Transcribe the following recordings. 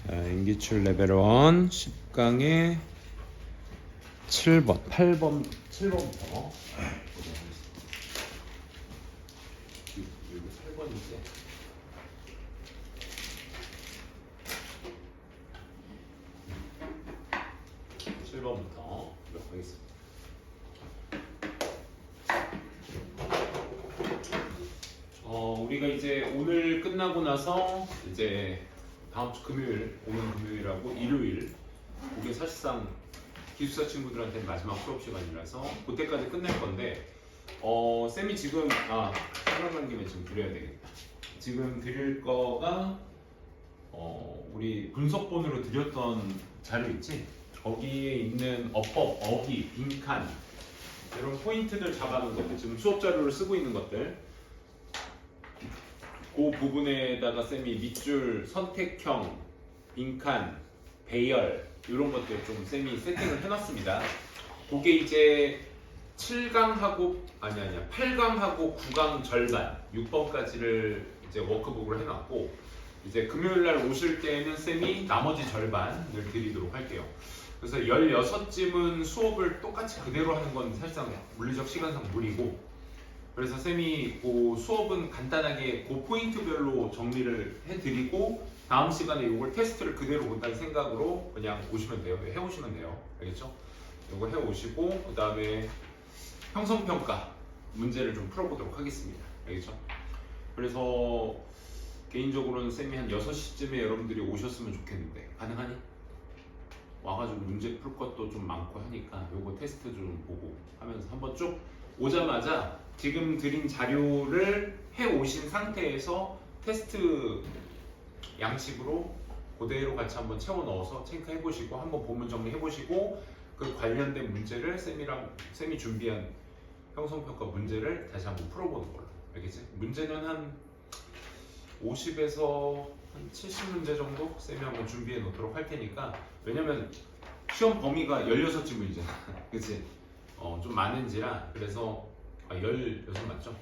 자, 인기출 레벨 1 10강의 7번, 7번부터 여기 8번이지? 7번부터 보도록 하겠습니다. 우리가 이제 오늘 끝나고 나서 이제 다음 주 금요일, 오는 금요일하고 일요일, 그게 사실상 기숙사 친구들한테 마지막 수업 시간이라서 그때까지 끝낼 건데, 쌤이 지금 생각난 김에 지금 드려야 되겠다. 지금 드릴 거가 우리 분석본으로 드렸던 자료 있지? 거기에 있는 어법, 어휘, 빈칸 이런 포인트들 잡아놓은 것들, 지금 수업 자료를 쓰고 있는 것들, 그 부분에다가 쌤이 밑줄, 선택형, 빈칸, 배열 이런 것들 좀 쌤이 세팅을 해놨습니다. 그게 이제 8강하고 9강 절반 6번까지를 이제 워크북으로 해놨고, 이제 금요일날 오실 때는 쌤이 나머지 절반을 드리도록 할게요. 그래서 16쯤은 수업을 똑같이 그대로 하는 건 사실상 물리적 시간상 무리고, 그래서 쌤이 그 수업은 간단하게 그 포인트별로 정리를 해드리고 다음 시간에 이걸 테스트를 그대로 본다는 생각으로 그냥 오시면 돼요. 해오시면 돼요. 알겠죠? 이거 해오시고 그 다음에 형성평가 문제를 좀 풀어보도록 하겠습니다. 알겠죠? 그래서 개인적으로는 쌤이 한 6시쯤에 여러분들이 오셨으면 좋겠는데 가능하니? 와가지고 문제 풀 것도 좀 많고 하니까 요거 테스트 좀 보고 하면서 한번 쭉 오자마자 지금 드린 자료를 해오신 상태에서 테스트 양식으로 그대로 같이 한번 채워 넣어서 체크해 보시고 한번 본문 정리해 보시고 그 관련된 문제를 쌤이 준비한 형성평가 문제를 다시 한번 풀어보는 걸로. 알겠지? 문제는 한 50에서 한 70문제 정도 쌤이 한번 준비해 놓도록 할 테니까, 왜냐면 시험 범위가 16질문이잖아. 그치? 좀 많은지라, 그래서 16 맞죠?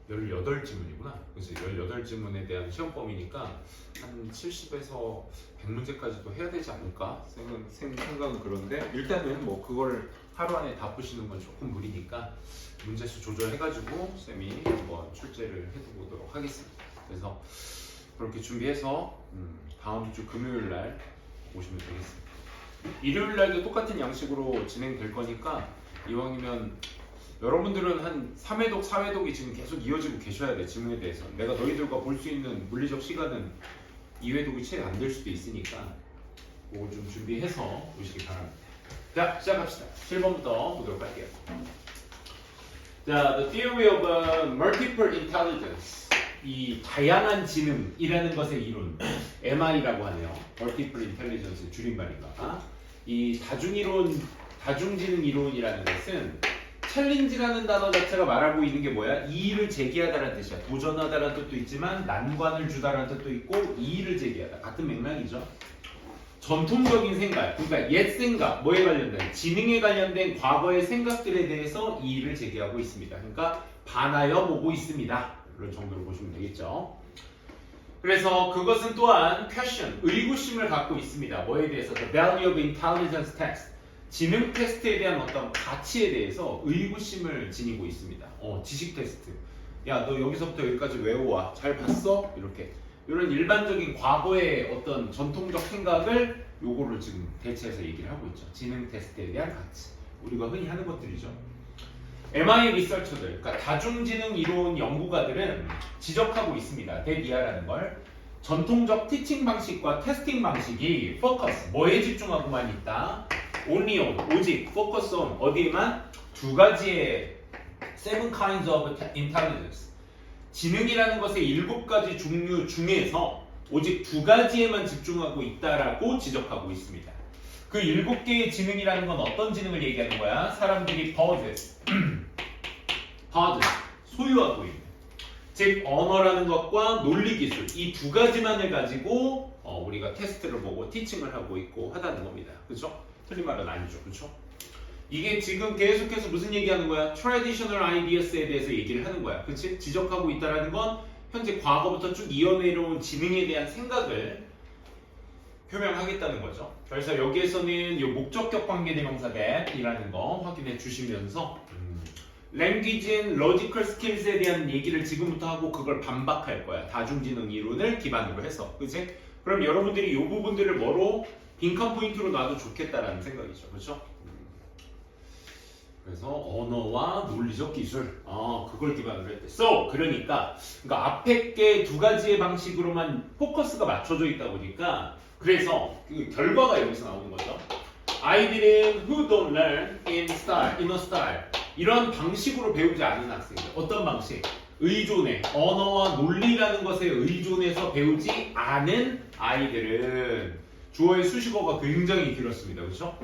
18질문이구나. 그치? 18질문에 대한 시험 범위니까 한 70에서 100문제까지도 해야 되지 않을까? 생각은 그런데, 일단은 뭐 그걸 하루 안에 다 푸시는 건 조금 무리니까 문제수 조절해가지고 쌤이 한번 출제를 해보도록 하겠습니다. 그래서 그렇게 준비해서 다음 주 금요일 날 오시면 되겠습니다. 일요일 날도 똑같은 양식으로 진행될 거니까 이왕이면 여러분들은 한 3회독, 4회독이 지금 계속 이어지고 계셔야 돼. 지문에 대해서 내가 너희들과 볼 수 있는 물리적 시간은 2회독이 채 안 될 수도 있으니까 그거 좀 준비해서 오시기 바랍니다. 자, 시작합시다. 7번부터 보도록 할게요. 자, The Theory of Multiple Intelligence, 이 다양한 지능이라는 것의 이론, MI라고 하네요. Multiple Intelligence 줄임말인가. 이 다중지능 이론이라는 것은 챌린지라는 단어 자체가 말하고 있는 게 뭐야? 이의를 제기하다라는 뜻이야. 도전하다라는 뜻도 있지만 난관을 주다라는 뜻도 있고 이의를 제기하다. 같은 맥락이죠. 전통적인 생각, 그러니까 옛 생각, 뭐에 관련된? 지능에 관련된 과거의 생각들에 대해서 이의를 제기하고 있습니다. 그러니까 반하여 보고 있습니다. 이런 정도로 보시면 되겠죠. 그래서 그것은 또한 question, 의구심을 갖고 있습니다. 뭐에 대해서? The value of intelligence test, 지능 테스트에 대한 어떤 가치에 대해서 의구심을 지니고 있습니다. 지식 테스트. 야, 너 여기서부터 여기까지 외워와. 잘 봤어? 이렇게. 이런 일반적인 과거의 어떤 전통적 생각을 요거를 지금 대체해서 얘기를 하고 있죠. 지능 테스트에 대한 가치. 우리가 흔히 하는 것들이죠. MI 리서처들, 그러니까 다중지능 이론 연구가들은 지적하고 있습니다. 대비하라는 걸. 전통적 티칭 방식과 테스팅 방식이 focus, 뭐에 집중하고만 있다. only on, 오직 focus on, 어디에만? 두 가지의 seven kinds of intelligence, 지능이라는 것의 7가지 종류 중에서 오직 2가지에만 집중하고 있다라고 지적하고 있습니다. 그 7개의 지능이라는 건 어떤 지능을 얘기하는 거야? 사람들이 possess, 소유하고 있는, 즉 언어라는 것과 논리기술, 이 2가지만을 가지고 우리가 테스트를 보고 티칭을 하고 있고 하다는 겁니다. 그렇죠? 틀린 말은 아니죠. 그렇죠? 이게 지금 계속해서 무슨 얘기하는 거야? Traditional ideas에 대해서 얘기를 하는 거야. 그치? 지적하고 있다는 건 현재 과거부터 쭉 이어내려온 지능에 대한 생각을 표명하겠다는 거죠. 그래서 여기에서는 이 목적격 관계대명사 that이라는 거 확인해 주시면서 language and logical skills에 대한 얘기를 지금부터 하고 그걸 반박할 거야. 다중지능 이론을 기반으로 해서. 그치? 그럼 여러분들이 이 부분들을 뭐로 빈칸 포인트로 놔도 좋겠다라는 생각이죠. 그렇죠? 그래서 언어와 논리적 기술 그걸 기반으로 했대. 그러니까 앞에 게 두 가지의 방식으로만 포커스가 맞춰져 있다 보니까 그래서 그 결과가 여기서 나오는 거죠. 아이들은 who don't learn in a style 이런 방식으로 배우지 않은 학생들. 어떤 방식? 의존해. 언어와 논리라는 것에 의존해서 배우지 않은 아이들은 주어의 수식어가 굉장히 길었습니다. 그렇죠?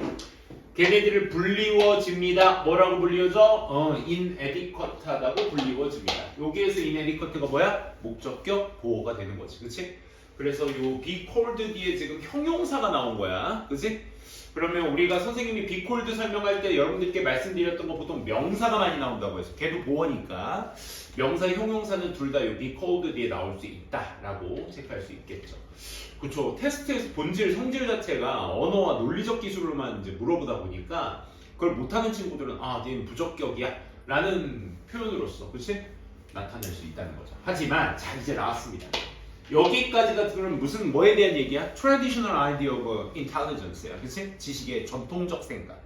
걔네들을 불리워집니다. 뭐라고 불리워져? inadequate하다고 불리워집니다. 여기에서 inadequate가 뭐야? 목적격 보호가 되는 거지. 그치? 그래서 요 be cold 뒤에 지금 형용사가 나온 거야. 그치? 그러면 우리가 선생님이 be cold 설명할 때 여러분들께 말씀드렸던 거 보통 명사가 많이 나온다고 해서 걔도 보어니까 명사, 형용사는 둘 다 요 be cold 뒤에 나올 수 있다라고 체크할 수 있겠죠. 그쵸. 테스트에서 본질, 성질 자체가 언어와 논리적 기술로만 이제 물어보다 보니까 그걸 못하는 친구들은 얘는 부적격이야 라는 표현으로서 그치? 나타낼 수 있다는 거죠. 하지만 자 이제 나왔습니다. 여기까지가 그럼 무슨 뭐에 대한 얘기야? Traditional idea of intelligence야. 그치? 지식의 전통적 생각.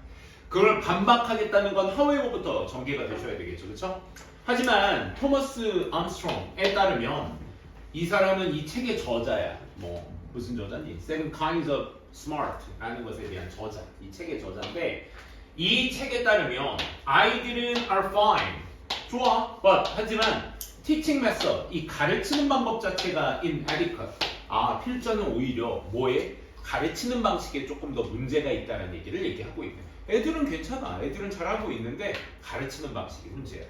그걸 반박하겠다는 건 하웨어부터 전개가 되셔야 되겠죠. 그쵸? 하지만 토머스 암스트롱에 따르면 이 사람은 이 책의 저자야. 무슨 저자니? Seven Kinds of Smart 라는 것에 대한 저자. 이 책의 저자인데 이 책에 따르면 아이들은 are fine. 좋아. But 하지만 teaching method, 이 가르치는 방법 자체가 inadequate. 필자는 오히려 뭐에? 가르치는 방식에 조금 더 문제가 있다는 얘기를 얘기하고 있네. 애들은 괜찮아. 애들은 잘하고 있는데 가르치는 방식이 문제야.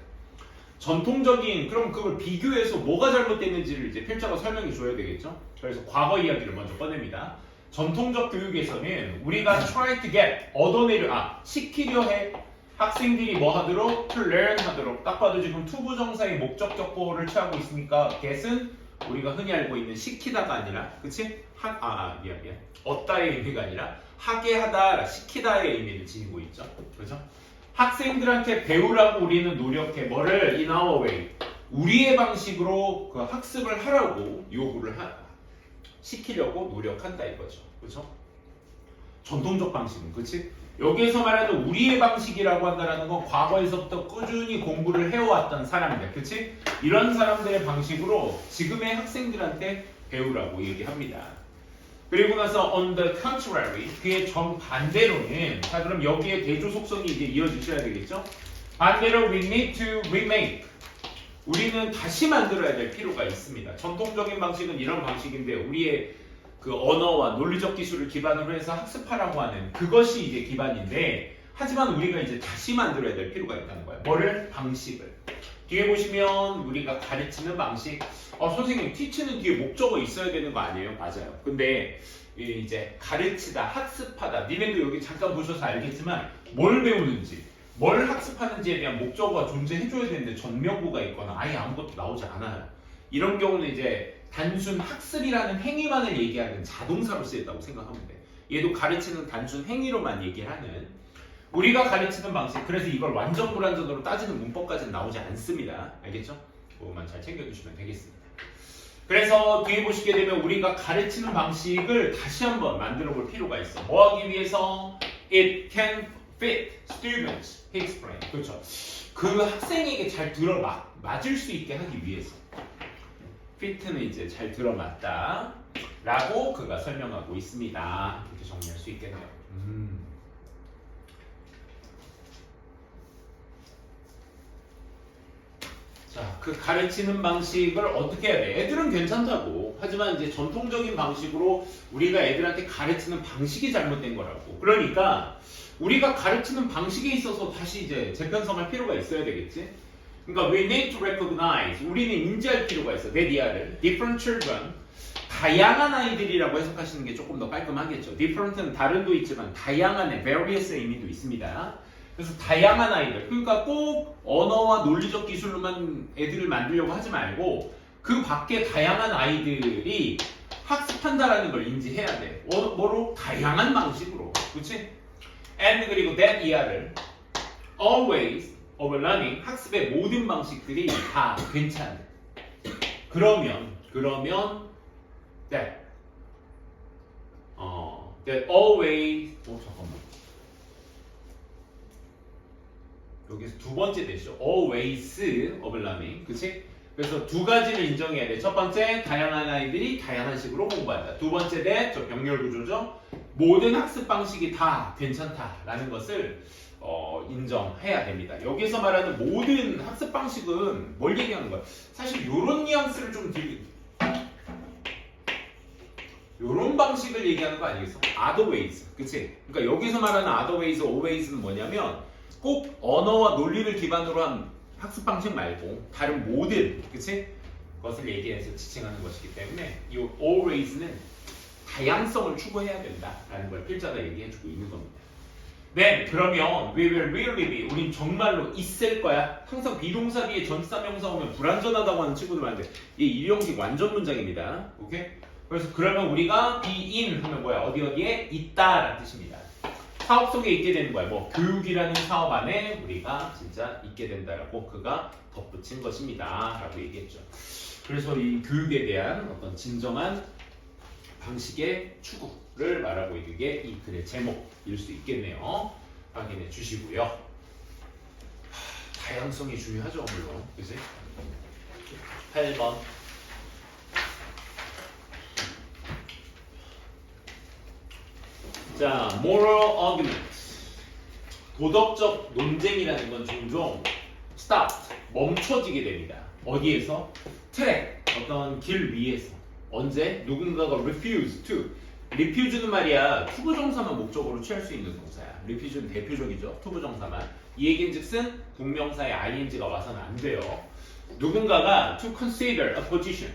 전통적인 그럼 그걸 비교해서 뭐가 잘못됐는지를 이제 필자가 설명해 줘야 되겠죠. 그래서 과거 이야기를 먼저 꺼냅니다. 전통적 교육에서는 우리가 try to get 시키려 해. 학생들이 뭐 하도록? to learn 하도록. 딱 봐도 지금 투부정사의 목적격 보호를 취하고 있으니까 get은 우리가 흔히 알고 있는 시키다가 아니라 그치? 미안. 얻다의 의미가 아니라 하게 하다, 시키다의 의미를 지니고 있죠. 그렇죠? 학생들한테 배우라고 우리는 노력해. 뭐를? in our way. 우리의 방식으로 그 학습을 하라고 요구를 시키려고 노력한다 이거죠. 그렇죠? 전통적 방식은 그렇지? 여기에서 말하는 우리의 방식이라고 한다는 건 과거에서부터 꾸준히 공부를 해왔던 사람들, 그렇지? 이런 사람들의 방식으로 지금의 학생들한테 배우라고 얘기합니다. 그리고 나서 on the contrary, 그의 정반대로는 자 그럼 여기에 대조 속성이 이제 이어지셔야 되겠죠? 반대로 we need to remake. 우리는 다시 만들어야 될 필요가 있습니다. 전통적인 방식은 이런 방식인데 우리의 그 언어와 논리적 기술을 기반으로 해서 학습하라고 하는 그것이 이제 기반인데 하지만 우리가 이제 다시 만들어야 될 필요가 있다는 거야. 뭐를? 방식을. 뒤에 보시면 우리가 가르치는 방식. 선생님 teach는 뒤에 목적어 있어야 되는 거 아니에요? 맞아요. 근데 이제 가르치다, 학습하다. 니네도 여기 잠깐 보셔서 알겠지만 뭘 배우는지 뭘 학습하는지에 대한 목적어가 존재해줘야 되는데 전명구가 있거나 아예 아무것도 나오지 않아요. 이런 경우는 이제 단순 학습이라는 행위만을 얘기하는 자동사로 쓰였다고 생각하면 돼. 얘도 가르치는 단순 행위로만 얘기를 하는 우리가 가르치는 방식. 그래서 이걸 완전 불완전으로 따지는 문법까지는 나오지 않습니다. 알겠죠? 그것만 잘 챙겨주시면 되겠습니다. 그래서 뒤에 보시게 되면 우리가 가르치는 방식을 다시 한번 만들어 볼 필요가 있어. 뭐 하기 위해서? It can fit students, he explained. 그렇죠. 그 학생에게 잘 맞을 수 있게 하기 위해서. fit는 이제 잘 들어맞다 라고 그가 설명하고 있습니다. 이렇게 정리할 수 있겠네요. 자, 그 가르치는 방식을 어떻게 해야 돼? 애들은 괜찮다고. 하지만 이제 전통적인 방식으로 우리가 애들한테 가르치는 방식이 잘못된 거라고. 그러니까 우리가 가르치는 방식에 있어서 다시 이제 재편성할 필요가 있어야 되겠지? 그러니까 we need to recognize. 우리는 인지할 필요가 있어. 데디아를. different children. 다양한 아이들이라고 해석하시는 게 조금 더 깔끔하겠죠. different는 다른도 있지만 다양한의 various의 의미도 있습니다. 그래서 다양한 아이들. 그러니까 꼭 언어와 논리적 기술로만 애들을 만들려고 하지 말고 그 밖에 다양한 아이들이 학습하는 한다라는 걸 인지해야 돼. 뭐로? 다양한 방식으로. 그치? and 그리고 that 이하를 always of learning 학습의 모든 방식들이 다 괜찮아. 그러면 that that always 잠깐만. 여기서 두 번째 되죠. always of learning. 그치? 그래서 두 가지를 인정해야 돼. 첫 번째, 다양한 아이들이 다양한 식으로 공부한다. 두 번째, 저 병렬 구조죠. 모든 학습 방식이 다 괜찮다라는 것을 인정해야 됩니다. 여기서 말하는 모든 학습 방식은 뭘 얘기하는 거야? 사실 이런 뉘앙스를 좀 이런 방식을 얘기하는 거 아니겠어? other ways, 그치? 그러니까 여기서 말하는 other ways, always는 뭐냐면 꼭 언어와 논리를 기반으로 한 학습 방식 말고 다른 모든, 그치? 것을 얘기해서 지칭하는 것이기 때문에 이 always는 다양성을 추구해야 된다라는 걸 필자가 얘기해주고 있는 겁니다. 네, 그러면 we will really be, 우린 정말로 있을 거야. 항상 비동사 뒤에 전치사명사 오면 불완전하다고 하는 친구들 많은데 이 일용식 완전 문장입니다. 오케이? 그래서 그러면 우리가 be in 하면 뭐야? 어디에 있다라는 뜻입니다. 사업 속에 있게 되는 거야. 뭐 교육이라는 사업 안에 우리가 진짜 있게 된다라고 그가 덧붙인 것입니다. 라고 얘기했죠. 그래서 이 교육에 대한 어떤 진정한 방식의 추구를 말하고 있는 게 이 글의 제목일 수 있겠네요. 확인해 주시고요. 다양성이 중요하죠, 물론. 그치? 8번. 자, moral argument. 도덕적 논쟁이라는 건 종종 stop, 멈춰지게 됩니다. 어디에서? 트랙, 어떤 길 위에서. 언제? 누군가가 refuse to. refuse는 말이야, 투부정사만 목적으로 취할 수 있는 동사야. refuse는 대표적이죠. 투부정사만. 이 얘기인즉슨 동명사에 ing가 와서는 안 돼요. 누군가가 to consider a position.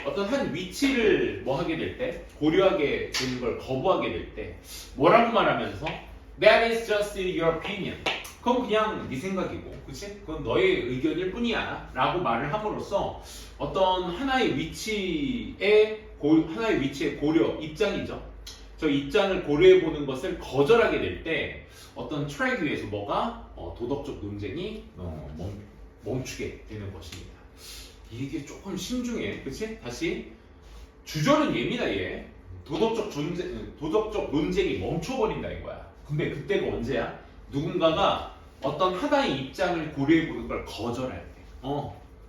어떤 한 위치를 뭐 하게 될 때, 고려하게 되는 걸 거부하게 될 때, 뭐라고 말하면서 that is just your opinion. 그건 그냥 네 생각이고, 그치? 그건 너의 의견일 뿐이야. 라고 말을 함으로써 어떤 하나의 위치의 고려, 입장이죠. 저 입장을 고려해 보는 것을 거절하게 될 때 어떤 트랙 위에서 뭐가 도덕적 논쟁이 멈추게 되는 것입니다. 이게 조금 신중해, 그치? 다시 주절은 예민하 얘. 도덕적 논쟁이 멈춰버린다 이거야. 근데 그때가 언제야? 누군가가 어떤 하나의 입장을 고려해보는 걸 거절할 때.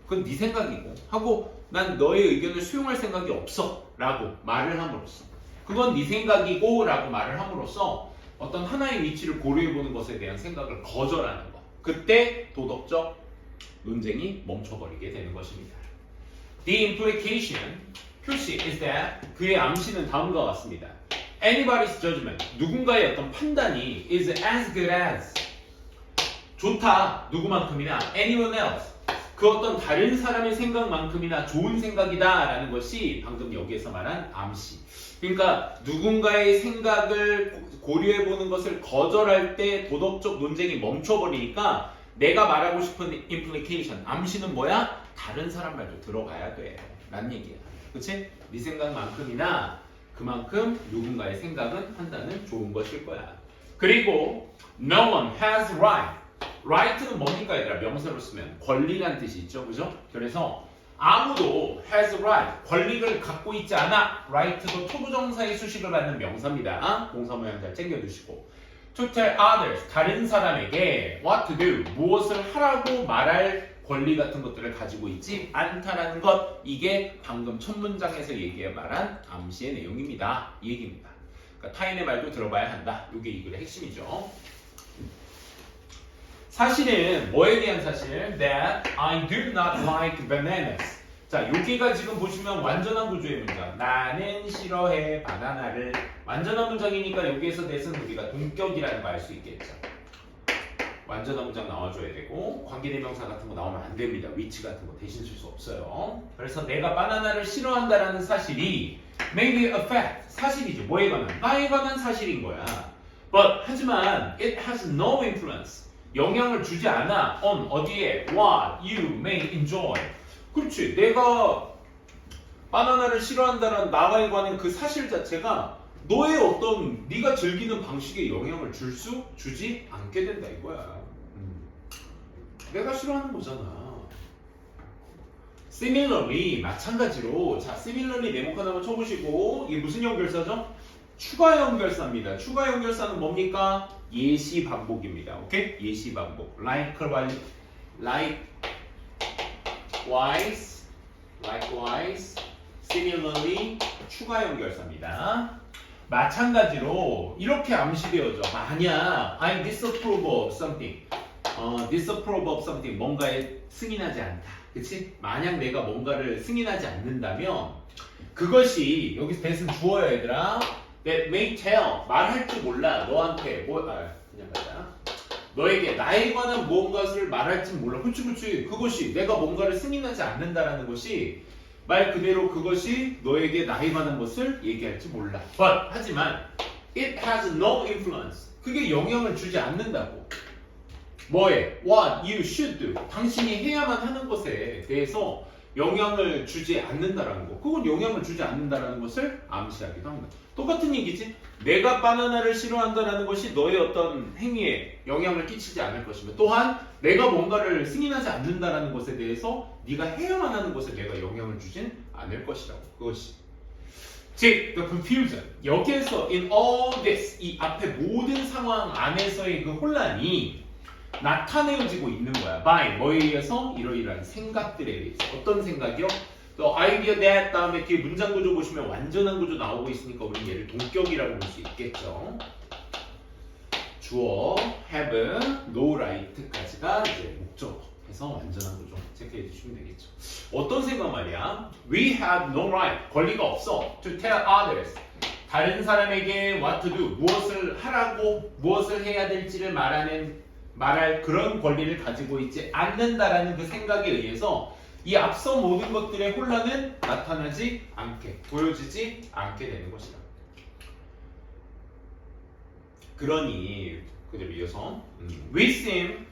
그건 네 생각이고 하고 난 너의 의견을 수용할 생각이 없어 라고 말을 함으로써 그건 네 생각이고 라고 말을 함으로써 어떤 하나의 위치를 고려해보는 것에 대한 생각을 거절하는 것. 그때 도덕적 논쟁이 멈춰버리게 되는 것입니다. The implication, 표시 is that 그의 암시는 다음과 같습니다. Anybody's judgment, 누군가의 어떤 판단이 is as good as 좋다, 누구만큼이나 anyone else, 그 어떤 다른 사람의 생각만큼이나 좋은 생각이다 라는 것이 방금 여기에서 말한 암시. 그러니까 누군가의 생각을 고려해보는 것을 거절할 때 도덕적 논쟁이 멈춰버리니까 내가 말하고 싶은 implication, 암시는 뭐야? 다른 사람 말도 들어가야 돼 라는 얘기야. 그치? 네 생각만큼이나 그만큼 누군가의 생각은 판단은 좋은 것일 거야. 그리고 no one has right. right는 뭡니까 얘들아? 명사로 쓰면 권리란 뜻이 있죠. 그죠? 그래서 아무도 has right, 권리를 갖고 있지 않아. right도 투부정사의 수식을 받는 명사입니다. 동사 모양 잘 챙겨두시고 to tell others, 다른 사람에게 what to do, 무엇을 하라고 말할 권리 같은 것들을 가지고 있지 않다라는 것. 이게 방금 첫 문장에서 얘기해 말한 암시의 내용입니다. 이 얘기입니다. 그러니까 타인의 말도 들어봐야 한다. 이게 이 글의 핵심이죠. 사실은 뭐에 대한 사실? That I do not like bananas. 자, 여기가 지금 보시면 완전한 구조의 문장. 나는 싫어해 바나나를. 완전한 문장이니까 여기에서 넷은 우리가 동격이라는 거 알 수 있겠죠. 완전한 문장 나와줘야 되고 관계대명사 같은 거 나오면 안 됩니다. 위치 같은 거 대신 쓸 수 없어요. 그래서 내가 바나나를 싫어한다라는 사실이 maybe a fact, 사실이죠. 뭐에 관한? 나에 관한 사실인 거야. But 하지만 it has no influence. 영향을 주지 않아 on 어디에 what you may enjoy. 그렇지. 내가 바나나를 싫어한다는 나에 관한 그 사실 자체가 너의 어떤 네가 즐기는 방식에 영향을 주지 않게 된다 이거야. 내가 싫어하는 거잖아. Similarly 마찬가지로 자 similarly 네모칸 한번 쳐보시고 이게 무슨 연결사죠? 추가 연결사입니다. 추가 연결사는 뭡니까? 예시 반복입니다. 오케이? 예시 반복. likewise, similarly 추가 연결사입니다. 마찬가지로 이렇게 암시되어져. 만약 I disapprove of something, disapprove of something 뭔가에 승인하지 않다. 그치? 만약 내가 뭔가를 승인하지 않는다면 그것이 여기서 대신 주어야 얘들아. That may tell 말할 줄 몰라 너한테 그냥 가자. 너에게 나에 관한 무언가를 말할지 몰라. 그치 그것이 내가 뭔가를 승인하지 않는다라는 것이 말 그대로 그것이 너에게 나에 관한 것을 얘기할지 몰라. But 하지만 it has no influence. 그게 영향을 주지 않는다고. 뭐에? What you should do. 당신이 해야만 하는 것에 대해서 영향을 주지 않는다라는 거. 그건 영향을 주지 않는다라는 것을 암시하기도 합니다. 똑같은 얘기지. 내가 바나나를 싫어한다라는 것이 너의 어떤 행위에 영향을 끼치지 않을 것이며 또한 내가 뭔가를 승인하지 않는다라는 것에 대해서 네가 해야만 하는 것에 내가 영향을 주진 않을 것이라고. 그것이. 즉, the confusion. 여기에서 in all this 이 앞에 모든 상황 안에서의 그 혼란이 나타내어지고 있는 거야. by 뭐에 의해서? 이러이러한 생각들에 의해서. 어떤 생각이요? The idea that 다음에 뒤에 문장 구조 보시면 완전한 구조 나오고 있으니까 우리는 얘를 동격이라고 볼 수 있겠죠. 주어, have, no right까지가 이제 목적어 해서 완전한 구조 체크해 주시면 되겠죠. 어떤 생각 말이야? We have no right, 권리가 없어. To tell others, 다른 사람에게 what to do, 무엇을 하라고, 무엇을 해야 될지를 말할 그런 권리를 가지고 있지 않는다라는 그 생각에 의해서 이 앞서 모든 것들의 혼란은 나타나지 않게, 보여지지 않게 되는 것이다. 그러니 그대로 이어서 We seem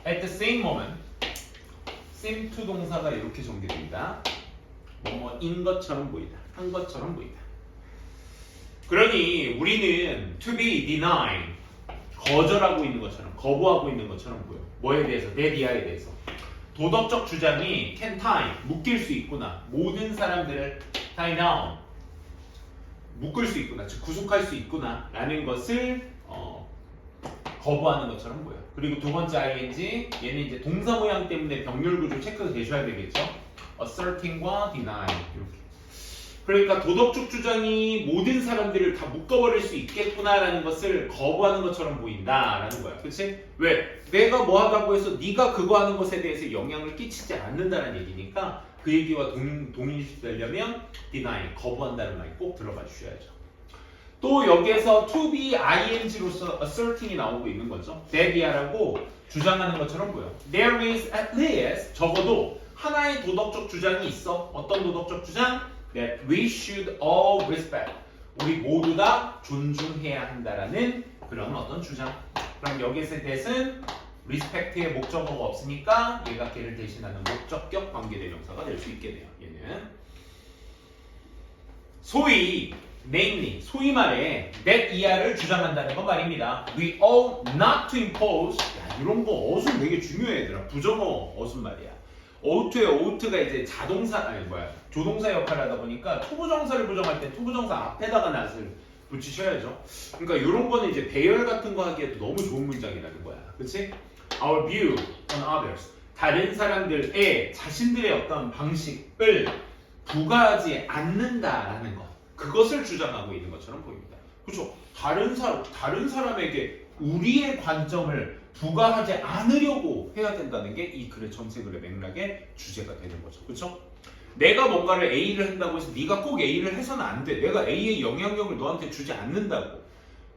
at the same moment seem to 동사가 이렇게 전개됩니다. 뭐뭐인 것처럼 보이다. 한 것처럼 보이다. 그러니 우리는 to be denied 거절하고 있는 것처럼 거부하고 있는 것처럼 보여. 뭐에 대해서? 데디아에 대해서. 도덕적 주장이 can tie 묶일 수 있구나. 모든 사람들을 tie down 묶을 수 있구나. 즉 구속할 수 있구나 라는 것을 거부하는 것처럼 보여. 그리고 두 번째 ing 얘는 이제 동사 모양 때문에 병렬 구조 체크가 되셔야 되겠죠. asserting과 deny 이렇게. 그러니까 도덕적 주장이 모든 사람들을 다 묶어버릴 수 있겠구나라는 것을 거부하는 것처럼 보인다라는 거야. 그치? 왜? 내가 뭐 하다고 해서 네가 그거 하는 것에 대해서 영향을 끼치지 않는다는 얘기니까 그 얘기와 동일시되려면 deny, 거부한다는 말이 꼭 들어가 주셔야죠. 또 여기에서 to be ing로서 asserting이 나오고 있는 거죠. that이라고 주장하는 것처럼 보여. There is at least 적어도 하나의 도덕적 주장이 있어. 어떤 도덕적 주장? That we should all respect. 우리 모두 다 존중해야 한다라는 그런 어떤 주장. 그럼 여기에서 대신 respect의 목적어가 없으니까 얘가 걔를 대신하는 목적격 관계대명사가 될 수 있게 돼요. 얘는 소위 namely 소위 말해 that 이하를 주장한다는 건 말입니다. We ought not to impose. 야, 이런 거 어순 되게 중요해 얘들아. 부정어 어순 말이야. ough트의 ough트가 이제 조동사 역할을 하다 보니까 투부정사를 부정할 때 투부정사 앞에다가 not을 붙이셔야죠. 그러니까 이런 거는 이제 배열 같은 거 하기에도 너무 좋은 문장이라는 거야. 그치? Our view on others. 다른 사람들의 자신들의 어떤 방식을 부과하지 않는다라는 것. 그것을 주장하고 있는 것처럼 보입니다. 그렇죠? 다른 사람에게 우리의 관점을 부과하지 않으려고 해야 된다는 게 이 글의 전체 글의 맥락의 주제가 되는 거죠. 그렇죠? 내가 뭔가를 A를 한다고 해서 네가 꼭 A를 해서는 안 돼. 내가 A의 영향력을 너한테 주지 않는다고.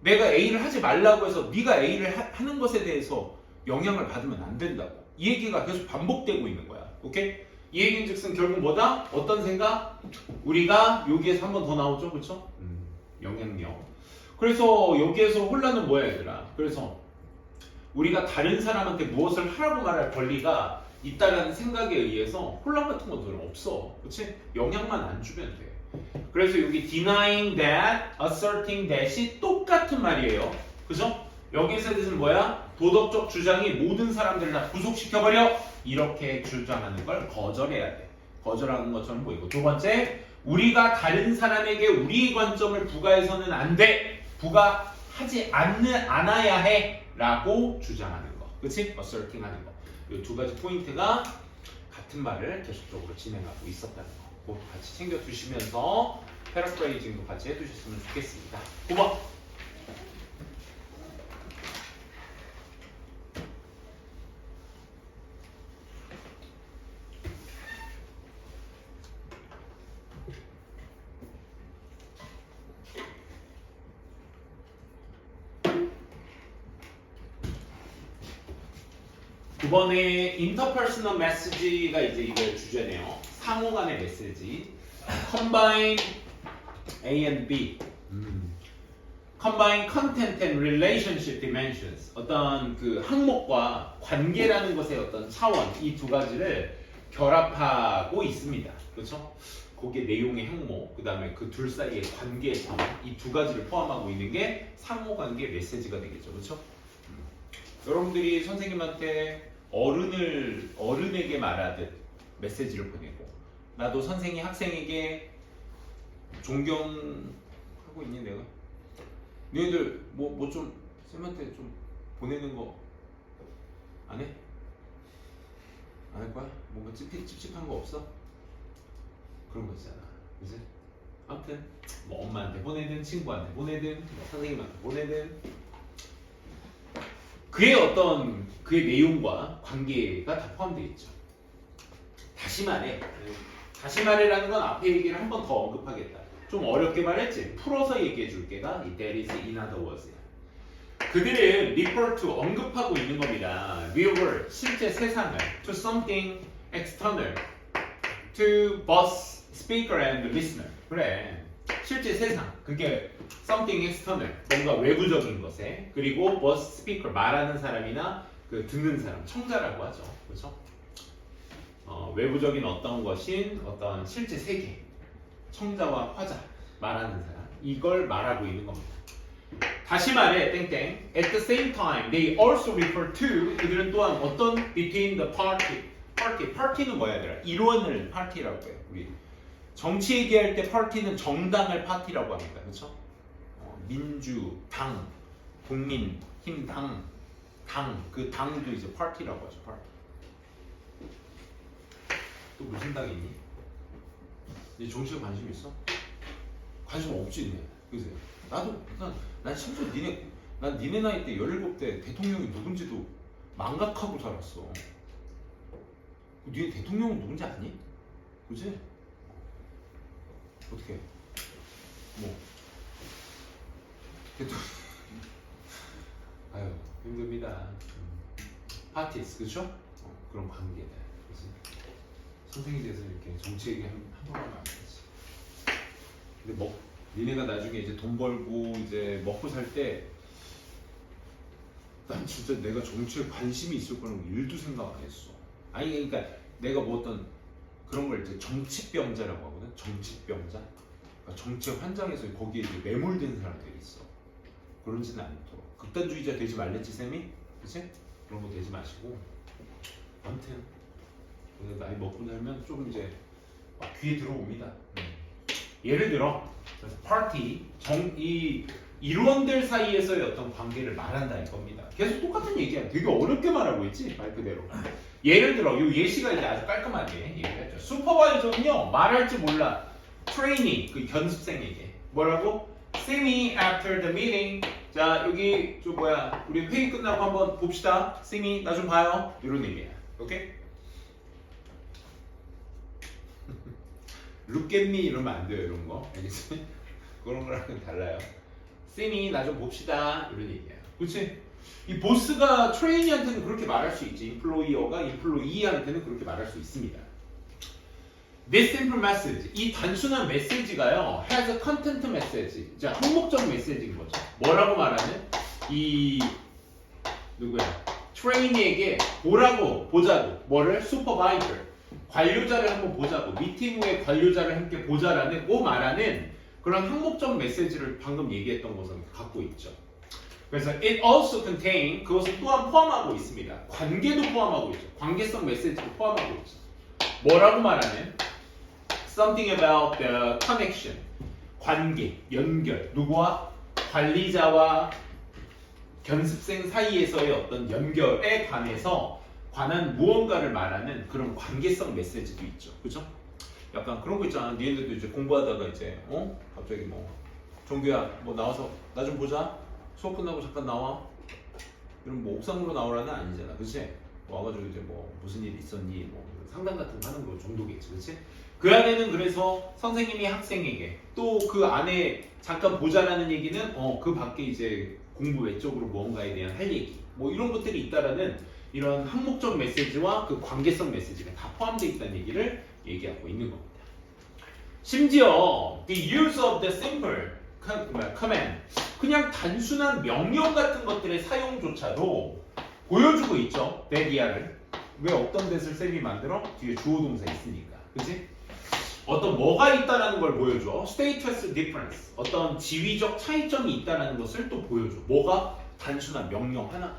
내가 A를 하지 말라고 해서 네가 A를 하는 것에 대해서 영향을 받으면 안 된다고. 이 얘기가 계속 반복되고 있는 거야. 오케이? 이 얘기인즉슨 결국 뭐다? 어떤 생각? 우리가 여기에서 한 번 더 나오죠, 그렇죠? 영향력. 그래서 여기에서 혼란은 뭐야, 얘들아? 그래서 우리가 다른 사람한테 무엇을 하라고 말할 권리가 있다라는 생각에 의해서 혼란 같은 것들은 없어. 그렇지? 영향만 안 주면 돼. 그래서 여기 denying that, asserting that이 똑같은 말이에요. 그죠? 여기서 뜻은 뭐야? 도덕적 주장이 모든 사람들을 다 구속시켜버려. 이렇게 주장하는 걸 거절해야 돼. 거절하는 것처럼 보이고. 두 번째, 우리가 다른 사람에게 우리의 관점을 부가해서는 안 돼. 부가하지 않아야 해. 라고 주장하는 거. 그치? asserting 하는 거. 이 두 가지 포인트가 같은 말을 계속적으로 진행하고 있었다는 거. 그것도 같이 챙겨두시면서 패러프레이징도 같이 해두셨으면 좋겠습니다. 9번. 이번에 interpersonal message가 이제 이거 주제네요. 상호 간의 메시지. combine A and B. combine content and relationship dimensions. 어떤 그 항목과 관계라는 것의 어떤 차원, 이 두 가지를 결합하고 있습니다. 그렇죠? 거기에 내용의 항목, 그 다음에 그 둘 사이의 관계의 차원, 이 두 가지를 포함하고 있는 게 상호 관계 메시지가 되겠죠. 그렇죠? 여러분들이 선생님한테 어른에게 말하듯 메시지를 보내고, 나도 선생이 학생에게 존경하고 있니 내가? 너희들 뭐 좀 쌤한테 좀 보내는 거 안 해? 안 할 거야? 뭔가 찝찝한 거 없어? 그런 거 있잖아, 그지? 아무튼 뭐 엄마한테 보내든 친구한테 보내든 뭐 선생님한테 보내든 그의 내용과 관계가 다 포함되어 있죠. 다시 말해라는 건 앞에 얘기를 한 번 더 언급하겠다. 좀 어렵게 말했지? 풀어서 얘기해 줄게가 이 that is in other words. 그들은 refer to 언급하고 있는 겁니다. real world, 실제 세상을 to something external, to both speaker and listener. 그래, 실제 세상, 그게 something external, 뭔가 외부적인 것에, 그리고 both speaker, 말하는 사람이나 그 듣는 사람, 청자라고 하죠. 그렇죠? 외부적인 어떤 것인 어떤 실제 세계, 청자와 화자, 말하는 사람, 이걸 말하고 있는 겁니다. 다시 말해, 땡땡. At the same time, they also refer to, 그들은 또한 어떤 between the party는 뭐야 얘들아? 이론을 party라고 해요. 우리 정치 얘기할 때 party는 정당을 파티라고 합니다. 그렇죠? 민주, 당, 국민, 힘, 당, 그 당도 이제 party라고 하죠. party. 또 무슨 당이 있니? 네 정치에 관심 있어? 관심 없지, 네. 그지? 난 심지어 난 니네 나이 때 17대 대통령이 누군지도 망각하고 살았어. 니네 대통령은 누군지 아니? 그지? 어떻게? 뭐 대통령 아유 힘듭니다. 파티스, 그쵸? 그런 관계들. 그치? 선생이 돼서 이렇게 정치 얘기 한 번만 안 되지. 근데 니네가 나중에 이제 돈 벌고 이제 먹고 살 때 난 진짜 내가 정치에 관심이 있을 거라고 일도 생각 안 했어. 아니 그러니까 내가 뭐 어떤 그런 걸 이제 정치병자라고 하거든. 정치병자. 그러니까 정치 환장에서 거기에 이제 매몰된 사람들이 있어. 그런지는 않도록. 극단주의자 되지 말랬지 쌤이? 그치? 그런 거 되지 마시고. 아무튼 나이 먹고 살면 좀 이제 귀에 들어옵니다. 예를 들어 그래서 파티 이 일원들 사이에서의 어떤 관계를 말한다 이겁니다. 계속 똑같은 얘기야. 되게 어렵게 말하고 있지 말 그대로. 예를 들어 이 예시가 이제 아주 깔끔하게 얘기했죠. 슈퍼바이저는요 말할 줄 몰라. 트레이닝 그 견습생에게 뭐라고? See me after the meeting. 자 여기 우리 회의 끝나고 한번 봅시다. See me 나 좀 봐요. 이런 얘기야. 오케이? Look at me 이러면 안 돼요. 이런 거 알겠어요? 그런 거랑은 달라요. See me 나 좀 봅시다. 이런 얘기야. 그렇지? 이 보스가 트레이니한테는 그렇게 말할 수 있지. 임플로이어가 임플로이한테는 그렇게 말할 수 있습니다. This simple message, 이 단순한 메시지가요, has a content message, 이제 항목적 메시지인 거죠. 뭐라고 말하는? 누구야? 트레이니에게 보자고 뭐를 슈퍼바이저 관료자를 한번 보자고 미팅 후에 관료자를 함께 보자라는 말하는 그런 항목적 메시지를 방금 얘기했던 것은 갖고 있죠. 그래서 it also contain 그것을 또한 포함하고 있습니다. 관계도 포함하고 있죠. 관계성 메시지도 포함하고 있죠. 뭐라고 말하는? Something about the connection. 관계, 연결. 누구와? 관리자와 견습생 사이에서의 어떤 연결에 관한 무언가를 말하는 그런 관계성 메시지도 있죠. 그죠? 약간 그런 거 있잖아. 니네들도 이제 공부하다가 이제 갑자기 뭐 정규야 뭐 나와서 나 좀 보자. 수업 끝나고 잠깐 나와. 이런 뭐 옥상으로 나오라는 아니잖아. 그치? 와가지고 이제 뭐 무슨 일 있었니? 뭐 상담 같은 거 하는 거 정도겠지. 그치? 그 안에는 그래서 선생님이 학생에게 또 그 안에 잠깐 보자라는 얘기는 그 밖에 이제 공부 외적으로 무언가에 대한 할 얘기 뭐 이런 것들이 있다라는 이런 항목적 메시지와 그 관계성 메시지가 다 포함되어 있다는 얘기를 얘기하고 있는 겁니다. 심지어 the use of the simple command 그냥 단순한 명령 같은 것들의 사용조차도 보여주고 있죠. that이야를 왜 어떤 that을 쌤이 만들어? 뒤에 주어 동사 있으니까 그치? 어떤 뭐가 있다라는 걸 보여줘. status difference 어떤 지위적 차이점이 있다라는 것을 또 보여줘. 뭐가? 단순한 명령 하나.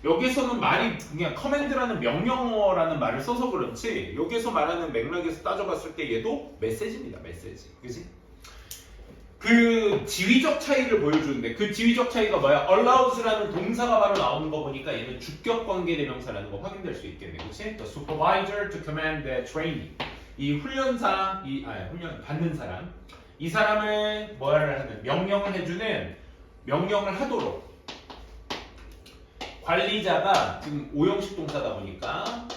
여기서는 말이 그냥 커맨드라는 명령어라는 말을 써서 그렇지 여기서 말하는 맥락에서 따져봤을 때 얘도 메시지입니다. 메시지. 그치? 그 지위적 차이를 보여주는데 그 지위적 차이가 뭐야? allows라는 동사가 바로 나오는 거 보니까 얘는 주격 관계 대명사라는 거 확인될 수 있겠네. 그치? The supervisor to command the trainee 이 훈련사, 훈련 받는 사람 이 사람을 뭐를 하는 명령을 해주는 명령을 하도록 관리자가 지금 오형식 동사다 보니까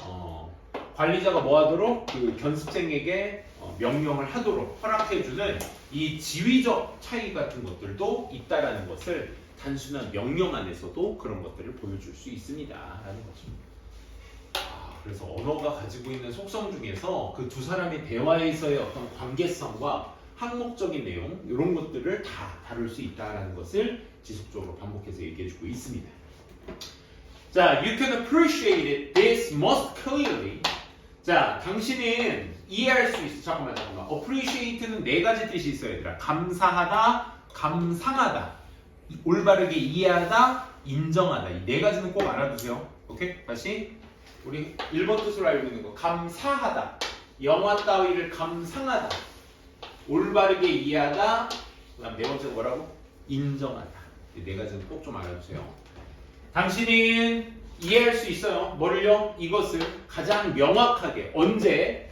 관리자가 뭐 하도록 그 견습생에게 명령을 하도록 허락해주는 이 지위적 차이 같은 것들도 있다라는 것을 단순한 명령 안에서도 그런 것들을 보여줄 수 있습니다 라는 거죠. 그래서 언어가 가지고 있는 속성 중에서 그 두 사람의 대화에서의 어떤 관계성과 항목적인 내용 이런 것들을 다 다룰 수 있다라는 것을 지속적으로 반복해서 얘기해주고 있습니다. 자, you can appreciate this most clearly. 자, 당신은 이해할 수 있어. 잠깐만. appreciate는 네 가지 뜻이 있어요, 얘들아. 감사하다, 감상하다, 올바르게 이해하다, 인정하다. 이 네 가지는 꼭 알아두세요. 오케이? 다시. 우리 1번 뜻으로 알고 있는 거. 감사하다. 영화 따위를 감상하다. 올바르게 이해하다. 그 다음 네 번째 뭐라고? 인정하다. 이 네 가지는 꼭 좀 알아두세요. 당신은 이해할 수 있어요. 뭐를요? 이것을 가장 명확하게. 언제?